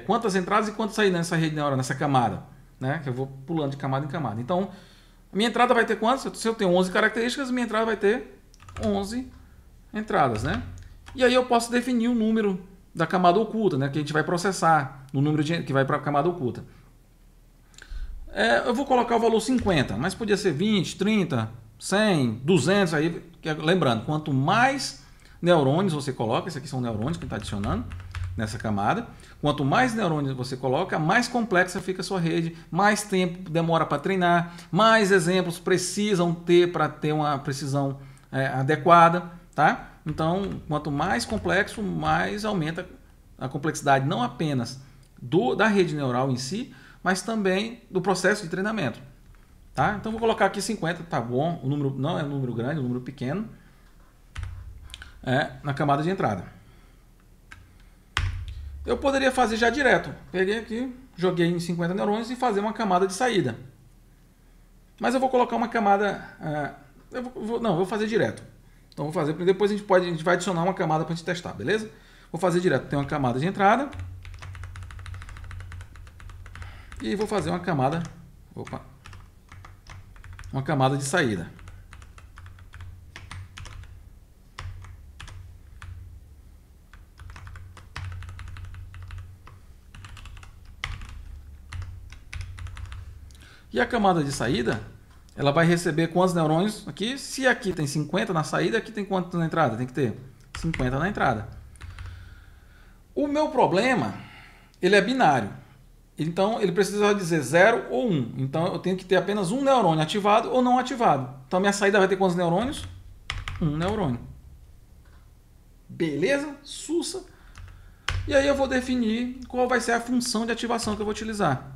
quantas entradas e quantas saídas nessa rede neural, nessa camada, né, que eu vou pulando de camada em camada. Então, minha entrada vai ter quantas? Se eu tenho 11 características, minha entrada vai ter 11 entradas, né? E aí eu posso definir o número da camada oculta, né? Que a gente vai processar, no número que vai para a camada oculta. Eu vou colocar o valor 50, mas podia ser 20, 30, 100, 200. Aí, lembrando, quanto mais neurônios você coloca, esses aqui são neurônios que está adicionando nessa camada. Quanto mais neurônios você coloca, mais complexa fica a sua rede, mais tempo demora para treinar, mais exemplos precisam ter para ter uma precisão adequada, tá? Então, quanto mais complexo, mais aumenta a complexidade, não apenas da rede neural em si, mas também do processo de treinamento, tá? Então, vou colocar aqui 50, tá bom? O número não é um número grande, é um número pequeno, na camada de entrada. Eu poderia fazer já direto. Peguei aqui, joguei em 50 neurônios e fazer uma camada de saída. Mas eu vou colocar uma camada... vou fazer direto. Então, vou fazer, depois a gente vai adicionar uma camada para a gente testar, beleza? Vou fazer direto. Tem uma camada de entrada. E vou fazer uma camada... uma camada de saída. E a camada de saída, ela vai receber quantos neurônios aqui? Se aqui tem 50 na saída, aqui tem quanto na entrada? Tem que ter 50 na entrada. O meu problema, ele é binário. Então, ele precisa dizer 0 ou 1. Então, eu tenho que ter apenas um neurônio ativado ou não ativado. Então, minha saída vai ter quantos neurônios? Um neurônio. Beleza? Sussa. E aí eu vou definir qual vai ser a função de ativação que eu vou utilizar.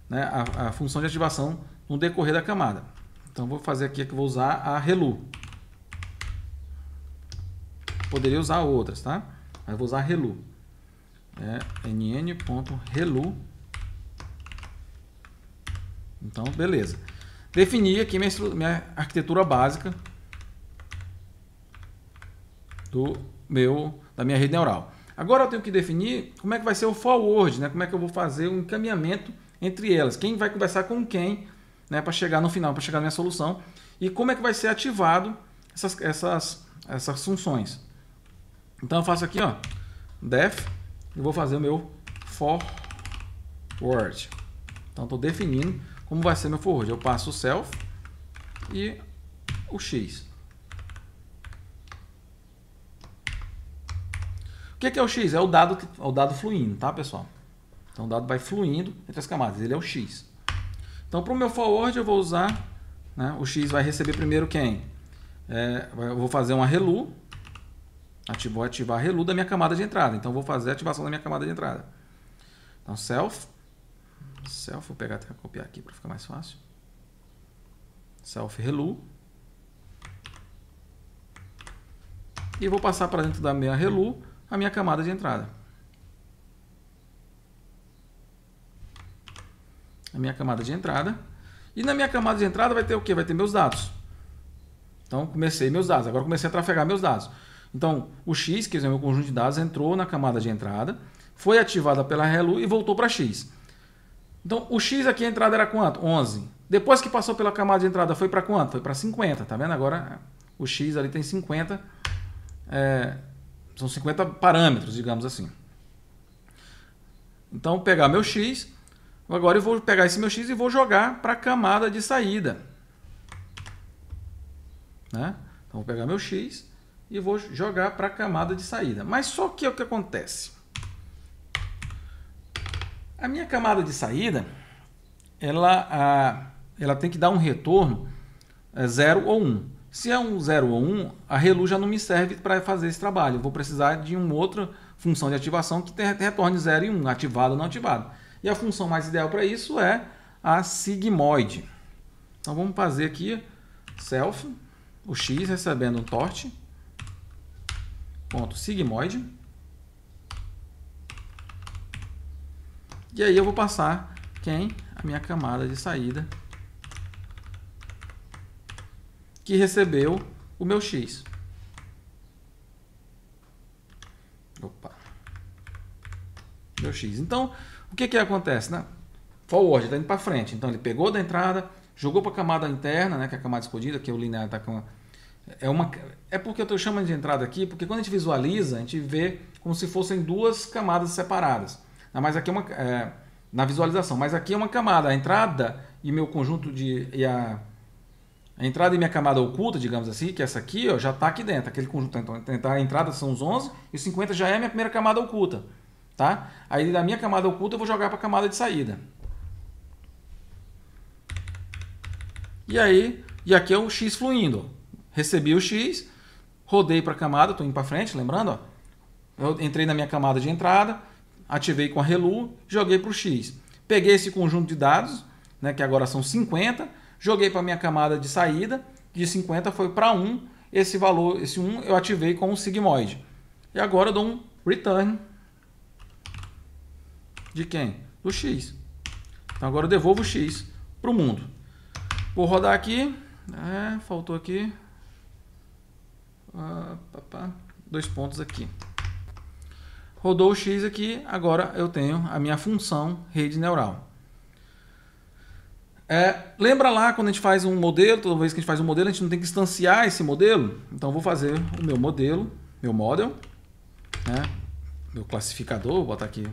Né? A função de ativação no decorrer da camada. Então, vou fazer aqui que eu vou usar a ReLU. Poderia usar outras, tá? Mas vou usar a ReLU. nn.relu. Então, beleza. Defini aqui minha arquitetura básica da minha rede neural. Agora eu tenho que definir como é que vai ser o forward, né? Como é que eu vou fazer o encaminhamento entre elas. Quem vai conversar com quem, né? Para chegar no final, para chegar na minha solução. E como é que vai ser ativado essas funções. Então eu faço aqui, ó, def, e vou fazer o meu forward. Então estou definindo como vai ser meu forward. Eu passo o self e o x. O que é o x? É o dado fluindo, tá, pessoal? Então o dado vai fluindo entre as camadas. Ele é o x. Então para o meu forward eu vou usar, né, o x vai receber primeiro quem? Eu vou fazer uma ReLU. Vou ativar a ReLU da minha camada de entrada. Então, vou fazer a ativação da minha camada de entrada. Então, self, vou pegar até copiar aqui para ficar mais fácil. Self ReLU. E vou passar para dentro da minha ReLU a minha camada de entrada. A minha camada de entrada. E na minha camada de entrada vai ter o quê? Vai ter meus dados. Então, comecei meus dados. Agora, comecei a trafegar meus dados. Então, o X, que é o meu conjunto de dados, entrou na camada de entrada, foi ativada pela ReLU e voltou para X. Então, o X aqui, a entrada era quanto? 11. Depois que passou pela camada de entrada, foi para quanto? Foi para 50, tá vendo? Agora, o X ali tem 50, são 50 parâmetros, digamos assim. Então, vou pegar meu X, agora eu vou pegar esse meu X e vou jogar para a camada de saída. Né? Então, vou pegar meu X e vou jogar para a camada de saída. Mas só que o que acontece? A minha camada de saída, ela tem que dar um retorno 0 ou 1. Se é um 0 ou 1, a ReLU já não me serve para fazer esse trabalho. Eu vou precisar de uma outra função de ativação que retorne 0 e 1, ativado ou não ativado. E a função mais ideal para isso é a sigmoid. Então vamos fazer aqui self, o x recebendo um tort, ponto sigmoid. E aí eu vou passar a minha camada de saída que recebeu o meu x. Opa. Meu x. Então, o que acontece, né? Forward está indo para frente. Então ele pegou da entrada, jogou para a camada interna, né, que é a camada escondida, que é o linear está com é porque eu estou chamando de entrada aqui, porque quando a gente visualiza, a gente vê como se fossem duas camadas separadas. Mas aqui na visualização, mas aqui é uma camada, a entrada e meu conjunto a entrada e minha camada oculta, digamos assim, que essa aqui, ó, já está aqui dentro, aquele conjunto. Então, a entrada são os 11 e os 50 já é a minha primeira camada oculta, tá? Aí da minha camada oculta eu vou jogar para a camada de saída. E aqui é o x fluindo. Recebi o x, rodei para a camada, estou indo para frente, lembrando, ó. Eu entrei na minha camada de entrada, ativei com a ReLU, joguei para o x. Peguei esse conjunto de dados, né, que agora são 50, joguei para a minha camada de saída, de 50 foi para 1, esse valor, esse 1 eu ativei com o sigmoid. E agora eu dou um return de quem? Do x. Então agora eu devolvo o x para o mundo. Vou rodar aqui, faltou aqui, 2 pontos aqui. Rodou o x aqui, agora eu tenho a minha função rede neural. Lembra lá quando a gente faz um modelo, toda vez que a gente faz um modelo, a gente não tem que instanciar esse modelo? Então, eu vou fazer o meu modelo, meu model, né? Meu classificador, vou botar aqui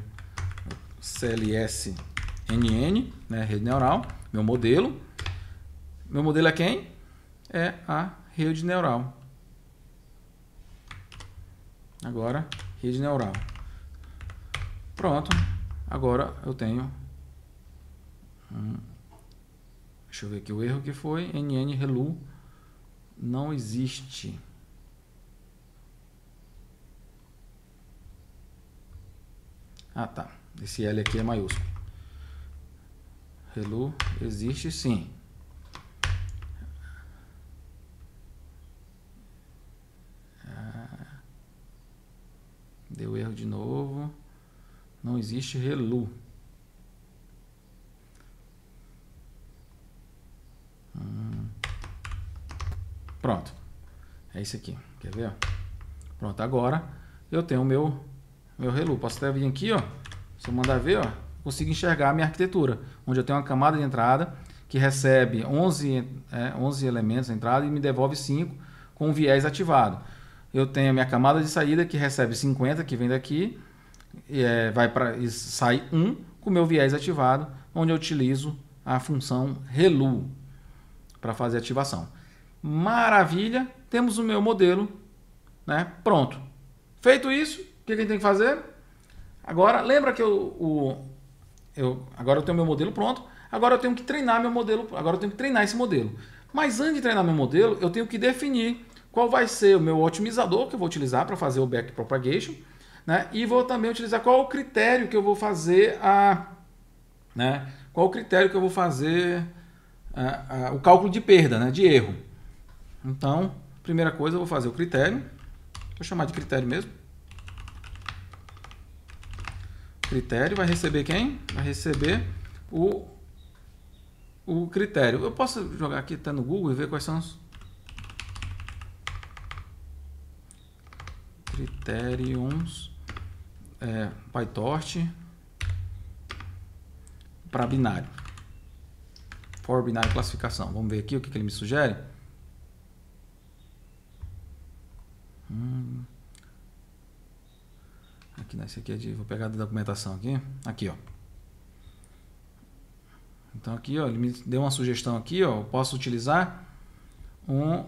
CLS NN, né, rede neural, meu modelo. Meu modelo é quem? É a rede neural. Agora, rede neural. Pronto. Agora eu tenho... deixa eu ver aqui o erro que foi. NN Relu não existe. Ah, tá. Esse L aqui é maiúsculo. Relu existe sim. Deu erro de novo. Não existe Relu. Pronto. É isso aqui. Quer ver? Ó? Pronto. Agora eu tenho o meu Relu. Posso até vir aqui, ó. Se eu mandar ver, ó, consigo enxergar a minha arquitetura. Onde eu tenho uma camada de entrada que recebe 11 elementos de entrada e me devolve 5 com o viés ativado. Eu tenho a minha camada de saída que recebe 50, que vem daqui, e sai 1 com o meu viés ativado, onde eu utilizo a função Relu para fazer a ativação. Maravilha, temos o meu modelo, né? Pronto. Feito isso, o que a gente tem que fazer? Agora, lembra que agora eu tenho meu modelo pronto, agora eu tenho que treinar meu modelo, agora eu tenho que treinar esse modelo. Mas antes de treinar meu modelo, eu tenho que definir qual vai ser o meu otimizador que eu vou utilizar para fazer o backpropagation, né? E vou também utilizar qual o critério que eu vou fazer qual o critério que eu vou fazer o cálculo de perda, né? De erro. Então, primeira coisa, eu vou fazer o critério. Vou chamar de critério mesmo. Critério vai receber quem? Vai receber o critério. Eu posso jogar aqui até no Google e ver quais são os critérios PyTorch para binário. For binário classificação. Vamos ver aqui o que ele me sugere. Aqui nesse aqui vou pegar a documentação aqui. Aqui, ó. Então aqui, ó, ele me deu uma sugestão aqui, ó. Eu posso utilizar um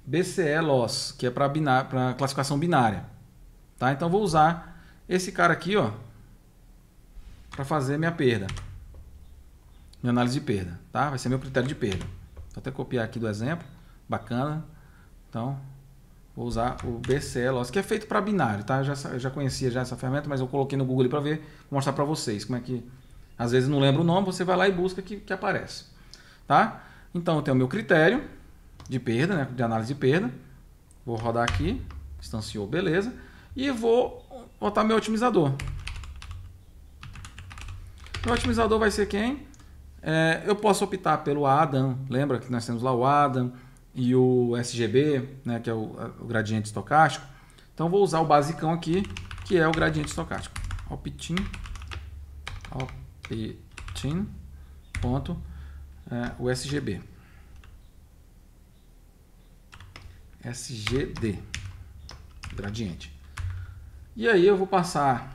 BCE Loss, que é para classificação binária, tá? Então vou usar esse cara aqui, ó, para fazer minha perda, minha análise de perda, tá? Vai ser meu critério de perda. Vou até copiar aqui do exemplo, bacana. Então vou usar o BCE Loss, que é feito para binário, tá? Eu já conhecia já essa ferramenta, mas eu coloquei no Google para ver, vou mostrar para vocês como é que, às vezes não lembra o nome, você vai lá e busca que aparece, tá? Então eu tenho o meu critério de perda, né, de análise de perda. Vou rodar aqui, instanciou, beleza. E vou botar meu otimizador. Meu otimizador vai ser quem? Eu posso optar pelo Adam, lembra que nós temos lá o Adam e o SGB, né, que é o gradiente estocástico. Então vou usar o basicão aqui, que é o gradiente estocástico. Optin ponto, o SGB. SGD, gradiente. E aí eu vou passar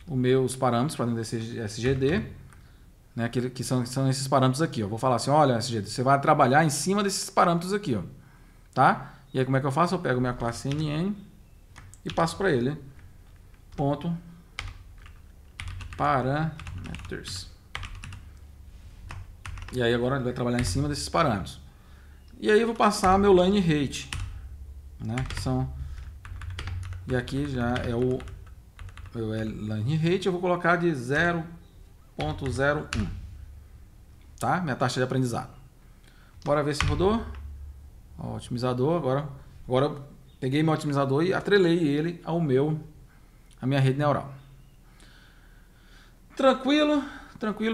os meus parâmetros para dentro desse SGD, né, que são esses parâmetros aqui. Eu vou falar assim, olha, SGD, você vai trabalhar em cima desses parâmetros aqui, ó, tá? E aí como é que eu faço? Eu pego minha classe NN e passo para ele, ponto, parameters. E aí agora ele vai trabalhar em cima desses parâmetros. E aí eu vou passar meu line rate, né, que são... E aqui já é o line rate, eu vou colocar de 0.01, tá? Minha taxa de aprendizado. Bora ver se rodou. Ó, otimizador, agora eu peguei meu otimizador e atrelei ele à minha rede neural. Tranquilo,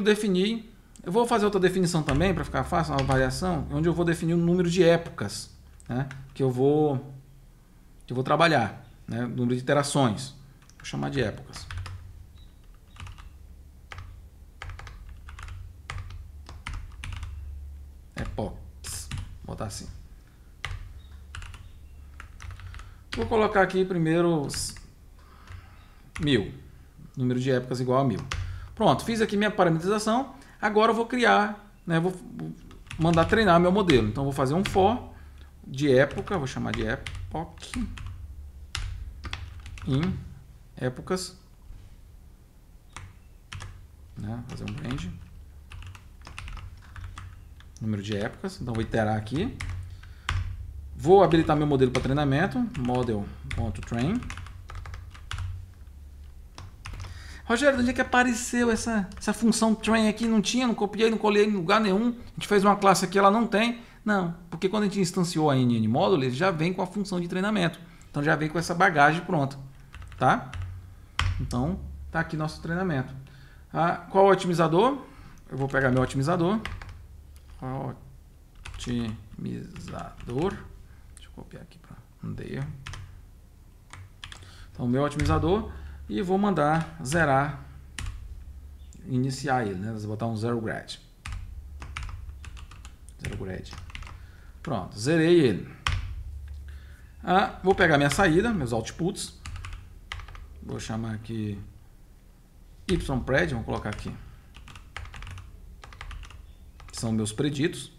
defini. Eu vou fazer outra definição também, para ficar fácil, uma variação, onde eu vou definir o número de épocas, né, que eu vou trabalhar, né, o número de iterações. Vou chamar de épocas. Epochs. Vou botar assim. Vou colocar aqui primeiro 1000. Número de épocas igual a 1000. Pronto, fiz aqui minha parametrização. Agora eu vou criar, né, vou mandar treinar meu modelo. Então eu vou fazer um for de época, vou chamar de epoch em épocas, né, fazer um range, número de épocas. Então vou iterar aqui. Vou habilitar meu modelo para treinamento, model.train. Rogério, onde é que apareceu essa função train aqui? Não tinha, não copiei, não colei em lugar nenhum. A gente fez uma classe aqui, ela não tem. Não, porque quando a gente instanciou a NN Module, ele já vem com a função de treinamento. Então já vem com essa bagagem pronta, tá? Então tá aqui nosso treinamento. Qual o otimizador? Eu vou pegar meu otimizador. Otimizador. Deixa eu copiar aqui para não ter erro. Então, meu otimizador, e vou mandar zerar, iniciar ele, né? Vou botar um zero grad. Zero grad. Pronto, zerei ele. Vou pegar minha saída, meus outputs. Vou chamar aqui ypred, vamos colocar aqui. São meus preditos.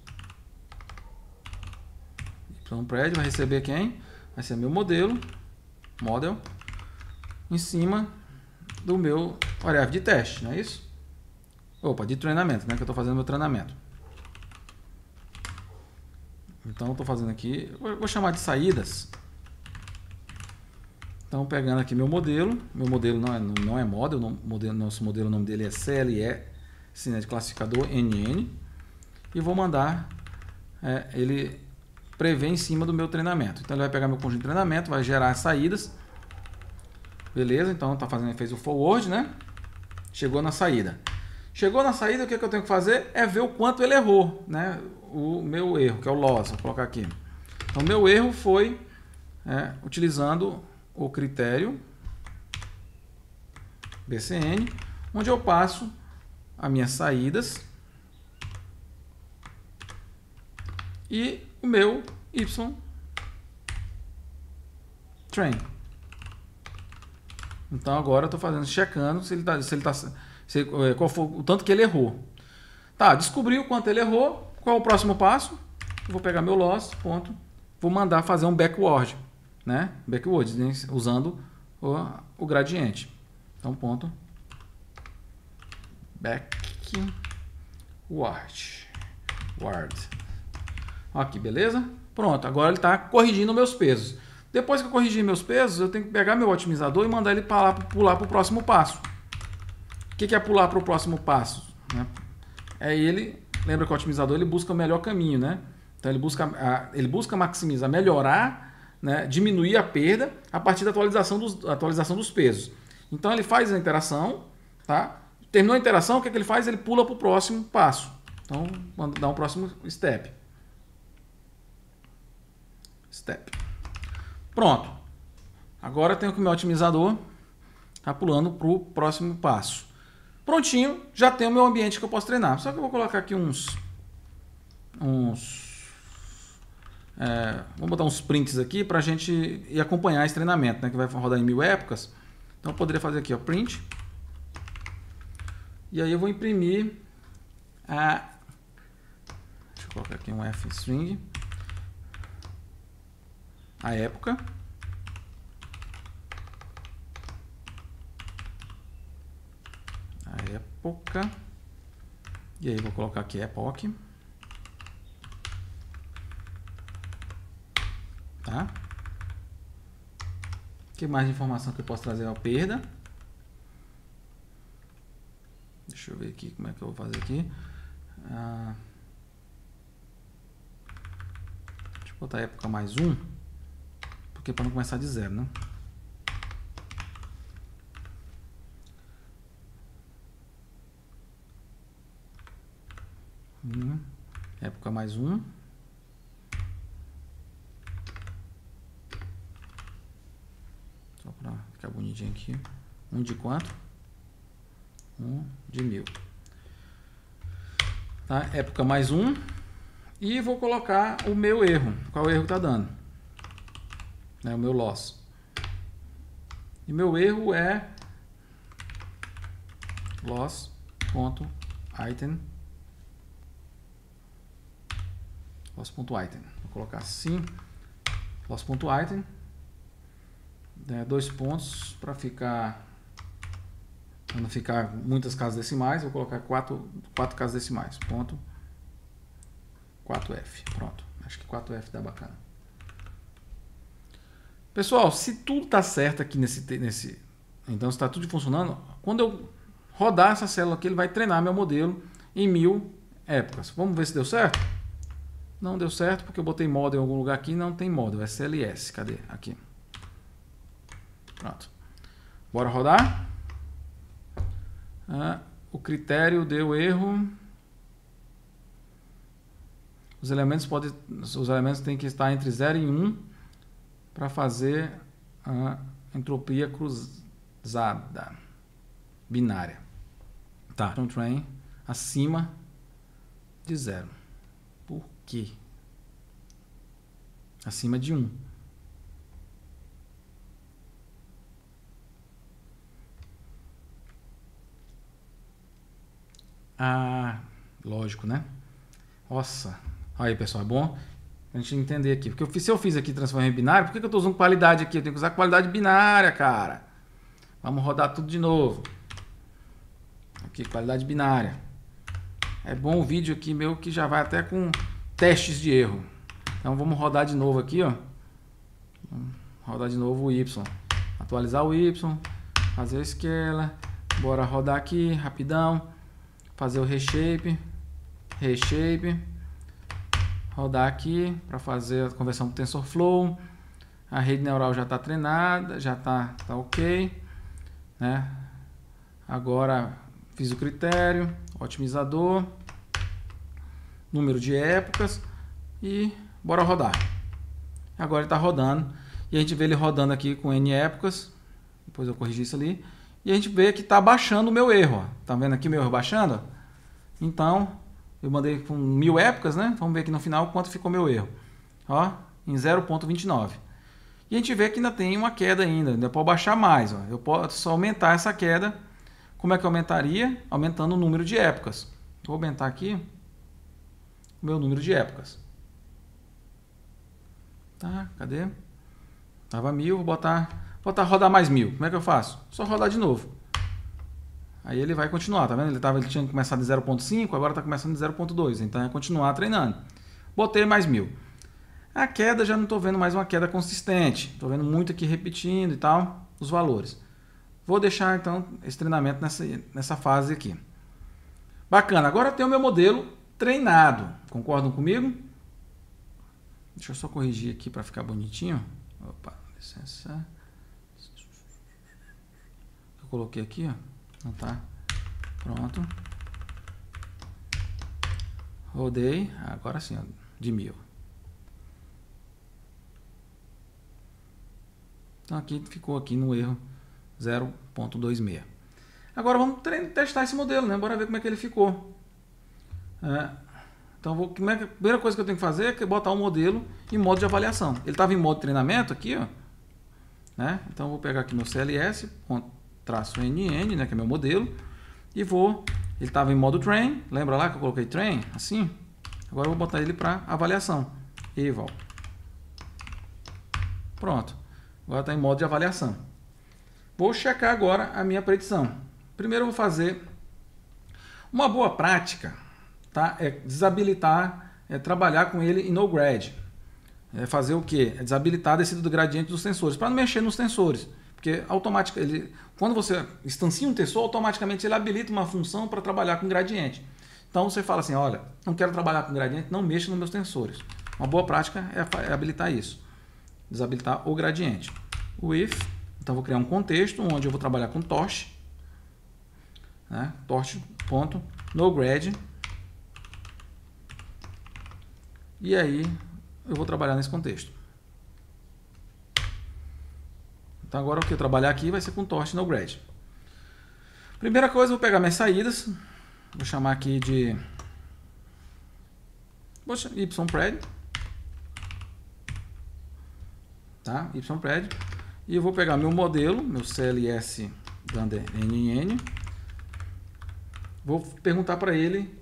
Ypred vai receber quem? Vai ser meu model, em cima do meu variável de teste, não é isso? Opa, de treinamento, né? Que eu estou fazendo meu treinamento. Então, eu estou fazendo aqui, vou chamar de saídas. Então, pegando aqui meu modelo não é model, nosso modelo, o nome dele é CLE, Cinético Classificador NN, e vou mandar ele prever em cima do meu treinamento. Então, ele vai pegar meu conjunto de treinamento, vai gerar as saídas. Beleza, então fez o forward, né? Chegou na saída. Chegou na saída, o que eu tenho que fazer é ver o quanto ele errou, né? O meu erro, que é o loss, vou colocar aqui. Então, meu erro foi utilizando o critério BCN, onde eu passo as minhas saídas e o meu yTrain. Então agora eu estou fazendo, checando qual foi o tanto que ele errou. Tá, descobri o quanto ele errou. Qual é o próximo passo? Eu vou pegar meu loss, vou mandar fazer um backward, né? Backward, usando o gradiente. Então, backward. Aqui, beleza? Pronto, agora ele está corrigindo meus pesos. Depois que eu corrigir meus pesos, eu tenho que pegar meu otimizador e mandar ele pular para o próximo passo. O que é pular para o próximo passo? Lembra que o otimizador ele busca o melhor caminho, né? Então ele busca maximizar, melhorar, né? Diminuir a perda a partir da atualização dos pesos. Então ele faz a interação, tá? Terminou a interação, o que ele faz? Ele pula para o próximo passo. Então, vamos dar um próximo step. Pronto. Agora eu tenho que o meu otimizador tá pulando para o próximo passo. Prontinho, já tenho o meu ambiente que eu posso treinar. Só que eu vou colocar aqui vou botar uns prints aqui para a gente ir acompanhar esse treinamento, né, que vai rodar em 1000 épocas. Então eu poderia fazer aqui, print. E aí eu vou imprimir deixa eu colocar aqui um f-string. A época. E aí vou colocar aqui epoch. Tá? Que mais de informação que eu posso trazer? A perda. Deixa eu ver aqui como é que eu vou fazer aqui. Deixa eu botar época mais 1. Porque para não começar de zero, né? Época mais 1. Só para ficar bonitinho aqui. 1 de quanto? 1 de 1000. Tá? Época mais 1. E vou colocar o meu erro. Qual erro está dando? O meu loss. E meu erro é loss.item. Loss.item. Vou colocar assim. Loss.item. 2 pontos para ficar. Para não ficar muitas casas decimais, vou colocar 4 casas decimais. Ponto 4F. Pronto. Acho que 4F dá bacana. Pessoal, se tudo está certo aqui nesse. Então, se está tudo funcionando, quando eu rodar essa célula aqui, ele vai treinar meu modelo em 1000 épocas. Vamos ver se deu certo? Não deu certo porque eu botei model em algum lugar aqui e não tem model. É CLS. Cadê? Aqui. Pronto. Bora rodar. O critério deu erro. Os elementos têm que estar entre 0 e 1 para fazer a entropia cruzada binária. Tá. Então, train acima de 0. Por quê? Acima de 1. Lógico, né? Nossa. Aí, pessoal, é bom a gente entender aqui. Porque se eu fiz aqui transformar em binário, por que eu estou usando qualidade aqui? Eu tenho que usar qualidade binária, cara. Vamos rodar tudo de novo. Aqui, qualidade binária. É bom o vídeo aqui meu que já vai até com testes de erro. Então vamos rodar de novo aqui, ó. Vamos rodar de novo o Y. Atualizar o Y. Fazer a escala. Bora rodar aqui rapidão. Fazer o reshape. Rodar aqui para fazer a conversão para TensorFlow. A rede neural já está treinada, já tá ok, né? Agora fiz o critério, otimizador, número de épocas e bora rodar. Agora ele está rodando e a gente vê ele rodando aqui com N épocas. Depois eu corrigi isso ali e a gente vê que está baixando o meu erro. Ó. Tá vendo aqui meu erro baixando? Então eu mandei com 1000 épocas, né? Vamos ver aqui no final quanto ficou meu erro. Ó, em 0,29. E a gente vê que ainda tem uma queda ainda pode baixar mais. Ó. Eu posso aumentar essa queda. Como é que eu aumentaria? Aumentando o número de épocas. Vou aumentar aqui o meu número de épocas. Tá, cadê? Tava 1000, vou botar rodar mais 1000. Como é que eu faço? Só rodar de novo. Aí ele vai continuar, tá vendo? Ele tinha começado de 0.5, agora está começando de 0.2. Então é continuar treinando. Botei mais 1000. A queda já não estou vendo mais uma queda consistente. Estou vendo muito aqui repetindo e tal, os valores. Vou deixar então esse treinamento nessa fase aqui. Bacana, agora eu tenho o meu modelo treinado. Concordam comigo? Deixa eu só corrigir aqui para ficar bonitinho. Opa, licença. Eu coloquei aqui, ó. Não tá. Pronto. Rodei. Agora sim, ó, de 1000. Então aqui ficou aqui no erro 0.26. Agora vamos testar esse modelo, né? Bora ver como é que ele ficou. Então a primeira coisa que eu tenho que fazer é botar o modelo em modo de avaliação. Ele estava em modo de treinamento aqui, ó. Né? Então eu vou pegar aqui meu CLS, -NN, né, que é meu modelo, e ele estava em modo train, lembra lá que eu coloquei train, assim? Agora eu vou botar ele para avaliação, eval. Pronto, agora está em modo de avaliação. Vou checar agora a minha predição. Primeiro eu vou fazer uma boa prática, tá? É desabilitar, trabalhar com ele em no-grad. É fazer o que? É desabilitar a descida do gradiente dos tensores, para não mexer nos tensores. Porque quando você instancia um tensor, automaticamente ele habilita uma função para trabalhar com gradiente. Então você fala assim, olha, não quero trabalhar com gradiente, não mexa nos meus tensores. Uma boa prática é habilitar isso. Desabilitar o gradiente. O if, então vou criar um contexto onde eu vou trabalhar com torch. Né? Torch.noGrad. E aí eu vou trabalhar nesse contexto. Então agora o que eu trabalhar aqui vai ser com torch no grad. Primeira coisa, eu vou pegar minhas saídas. Vou chamar aqui de ypred. Tá? Ypred. E eu vou pegar meu modelo, meu CLS _NN. vou perguntar para ele,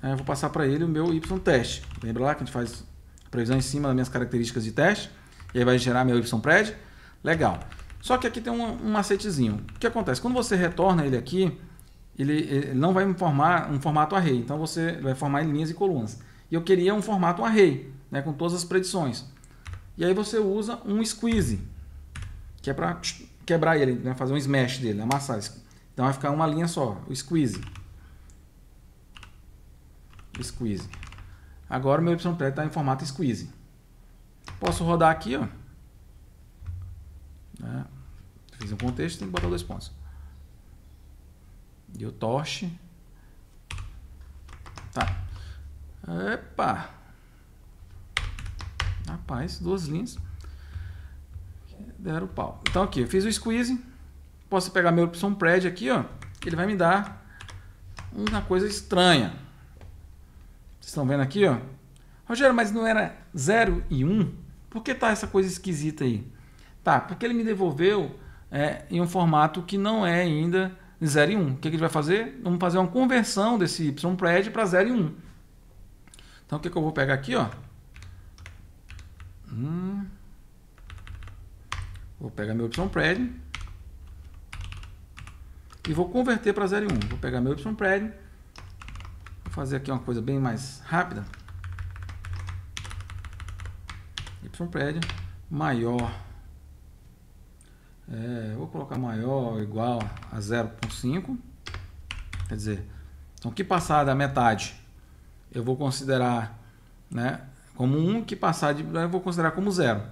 vou passar para ele o meu y-teste. Lembra lá que a gente faz a previsão em cima das minhas características de teste? E aí vai gerar meu y-pred? Legal. Só que aqui tem um macetezinho. O que acontece? Quando você retorna ele aqui, ele não vai formar um formato array. Então você vai formar em linhas e colunas. E eu queria um formato array, né, com todas as predições. E aí você usa um squeeze, que é para quebrar ele, né, fazer um smash dele, amassar. Então vai ficar uma linha só, o squeeze. Squeeze. Agora o meu y-pred está em formato squeeze. Posso rodar aqui, ó. Fiz um contexto, tem que botar 2 pontos. E o torch. Tá. Epa! Rapaz, 2 linhas. Deram o pau. Então aqui, eu fiz o squeeze. Posso pegar meu y-pred aqui, ó. Ele vai me dar uma coisa estranha. Vocês estão vendo aqui, ó. Rogério, mas não era 0 e 1? Por que tá essa coisa esquisita aí? Tá, porque ele me devolveu em um formato que não é ainda 0 e 1. O que a gente vai fazer? Vamos fazer uma conversão desse y-pred para 0 e 1. Então o que eu vou pegar aqui, ó? Vou pegar meu y-pred e vou converter para 0 e 1. Vou pegar meu y-pred, vou fazer aqui uma coisa bem mais rápida. Y-pred maior, vou colocar maior ou igual a 0,5. Quer dizer, então que passar da metade eu vou considerar, né, como 1, que passar de eu vou considerar como 0.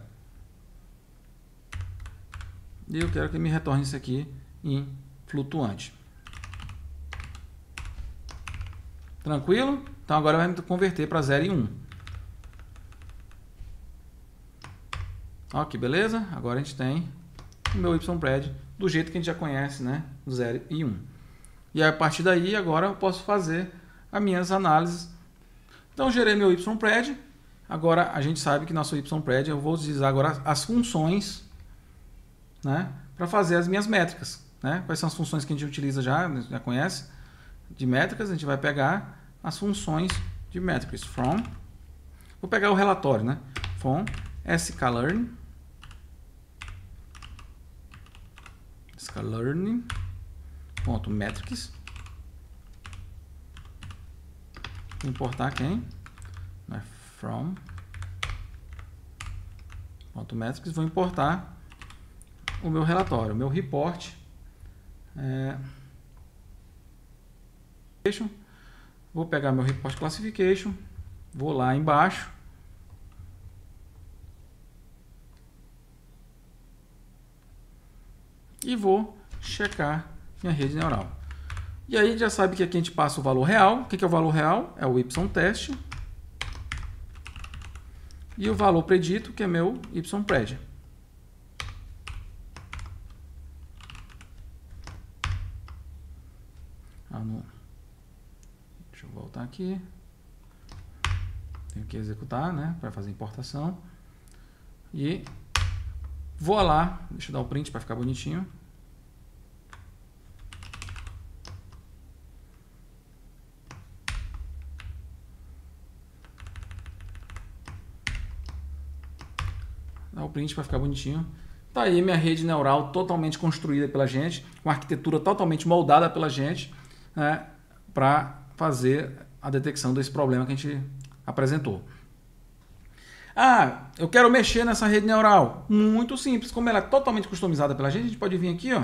E eu quero que me retorne isso aqui em flutuante. Tranquilo? Então agora vai me converter para 0 e 1. Ok, beleza? Agora a gente tem o meu y-pred do jeito que a gente já conhece, né? 0 e 1. E a partir daí, agora eu posso fazer as minhas análises. Então, eu gerei meu y-pred. Agora, a gente sabe que nosso y-pred, eu vou utilizar agora as funções, né? Para fazer as minhas métricas, né? Quais são as funções que a gente utiliza já conhece? De métricas, a gente vai pegar as funções de métricas. From, vou pegar o relatório, né? From sklearn, sklearn.metrics. Vou importar quem? From .metrics. Vou importar o meu relatório, o meu report. Vou pegar meu report classification, vou lá embaixo, e vou checar minha rede neural. E aí já sabe que aqui a gente passa o valor real. O que é o valor real? É o y-teste. E o valor predito, que é meu y-pred. Deixa eu voltar aqui. Tenho que executar, né, para fazer importação. E vou lá, deixa eu dar o print para ficar bonitinho. Dá o print para ficar bonitinho. Tá aí minha rede neural totalmente construída pela gente, com arquitetura totalmente moldada pela gente, né, para fazer a detecção desse problema que a gente apresentou. Ah, eu quero mexer nessa rede neural. Muito simples. Como ela é totalmente customizada pela gente, a gente pode vir aqui, ó.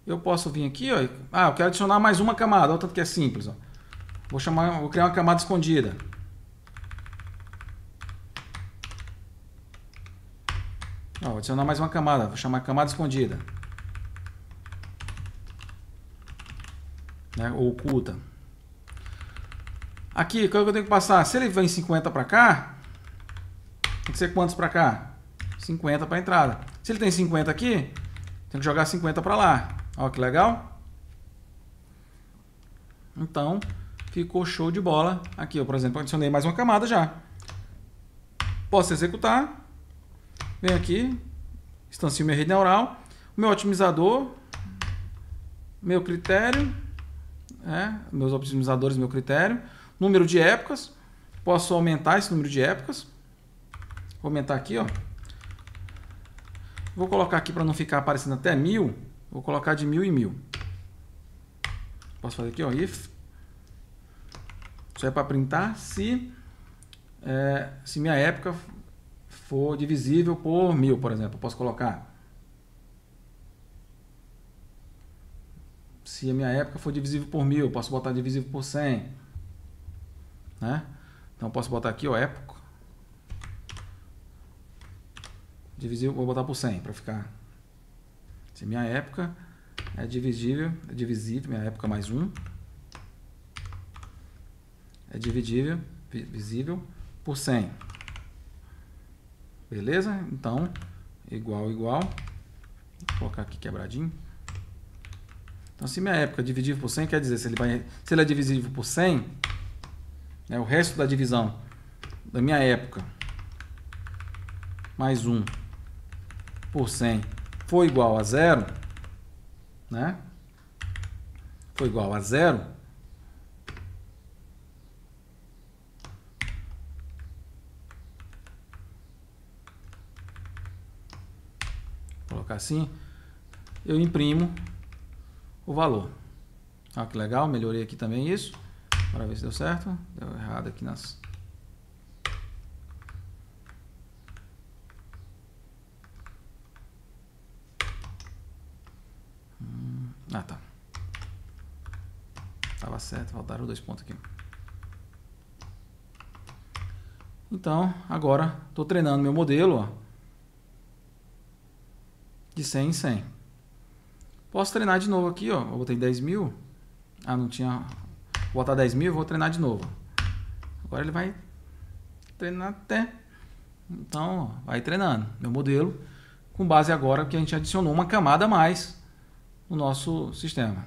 Eu posso vir aqui, ó. Ah, eu quero adicionar mais uma camada. Olha o tanto que é simples, ó. Vou criar uma camada escondida. Ó, vou adicionar mais uma camada. Vou chamar camada escondida, né? Ou oculta. Aqui, o que eu tenho que passar? Se ele vem 50 para cá, tem que ser quantos para cá? 50 para a entrada. Se ele tem 50 aqui, tem que jogar 50 para lá. Olha que legal. Então, ficou show de bola. Aqui, eu, por exemplo, adicionei mais uma camada já. Posso executar. Venho aqui, instancio minha rede neural. O meu otimizador, meu critério, meus otimizadores, meu critério, número de épocas, posso aumentar esse número de épocas, vou aumentar aqui, ó. Vou colocar aqui para não ficar aparecendo até 1000, vou colocar de 1000 em 1000. Posso fazer aqui, ó, if. Isso é para printar se minha época for divisível por 1000, por exemplo. Eu posso colocar se a minha época for divisível por 1000, eu posso botar divisível por 100, né? Então eu posso botar aqui, ó, época divisível, vou botar por 100 para ficar. Se minha época é divisível, minha época mais 1 é divisível por 100. Beleza? Então, igual. Vou colocar aqui quebradinho. Então, se minha época é divisível por 100, quer dizer, se ele é divisível por 100, o resto da divisão da minha época mais 1 por 100 foi igual a 0, né? Foi igual a 0. Vou colocar assim, eu imprimo o valor. Olha que legal, melhorei aqui também isso. Para ver se deu certo. Deu errado aqui nas... tá. Tava certo, faltaram 2 pontos aqui. Então, agora estou treinando meu modelo, ó, de 100 em 100. Posso treinar de novo aqui, ó. Eu botei 10.000. Não tinha... Vou botar 10.000 e vou treinar de novo. Agora ele vai treinar até... Então, ó, vai treinando meu modelo com base agora que a gente adicionou uma camada a mais no nosso sistema,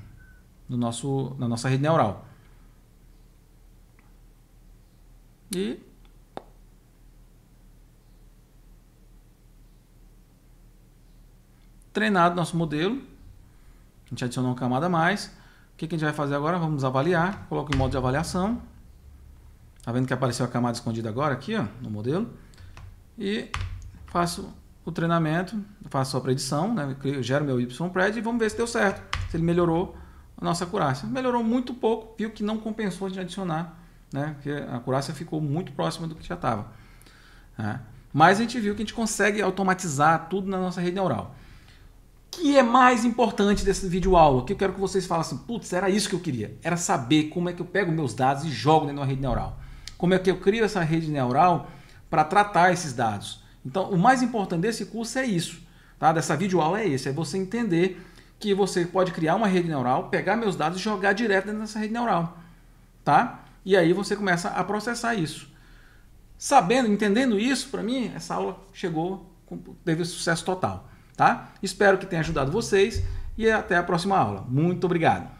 na nossa rede neural. E treinado nosso modelo, a gente adicionou uma camada a mais. O que a gente vai fazer agora? Vamos avaliar. Coloco em modo de avaliação. Tá vendo que apareceu a camada escondida agora aqui, ó, no modelo? E faço o treinamento, faço a predição, né? Eu gero meu YPred e vamos ver se deu certo, se ele melhorou a nossa acurácia. Melhorou muito pouco, viu que não compensou a gente adicionar, né? Porque a acurácia ficou muito próxima do que já estava, né? Mas a gente viu que a gente consegue automatizar tudo na nossa rede neural. O que é mais importante desse vídeo aula? Que eu quero que vocês falem assim, putz, era isso que eu queria. Era saber como é que eu pego meus dados e jogo dentro de uma rede neural. Como é que eu crio essa rede neural para tratar esses dados. Então, o mais importante desse curso é isso, tá? Dessa videoaula é esse, é você entender que você pode criar uma rede neural, pegar meus dados e jogar direto dentro dessa rede neural, tá? E aí você começa a processar isso. Sabendo, entendendo isso, para mim, essa aula teve sucesso total, tá? Espero que tenha ajudado vocês e até a próxima aula. Muito obrigado!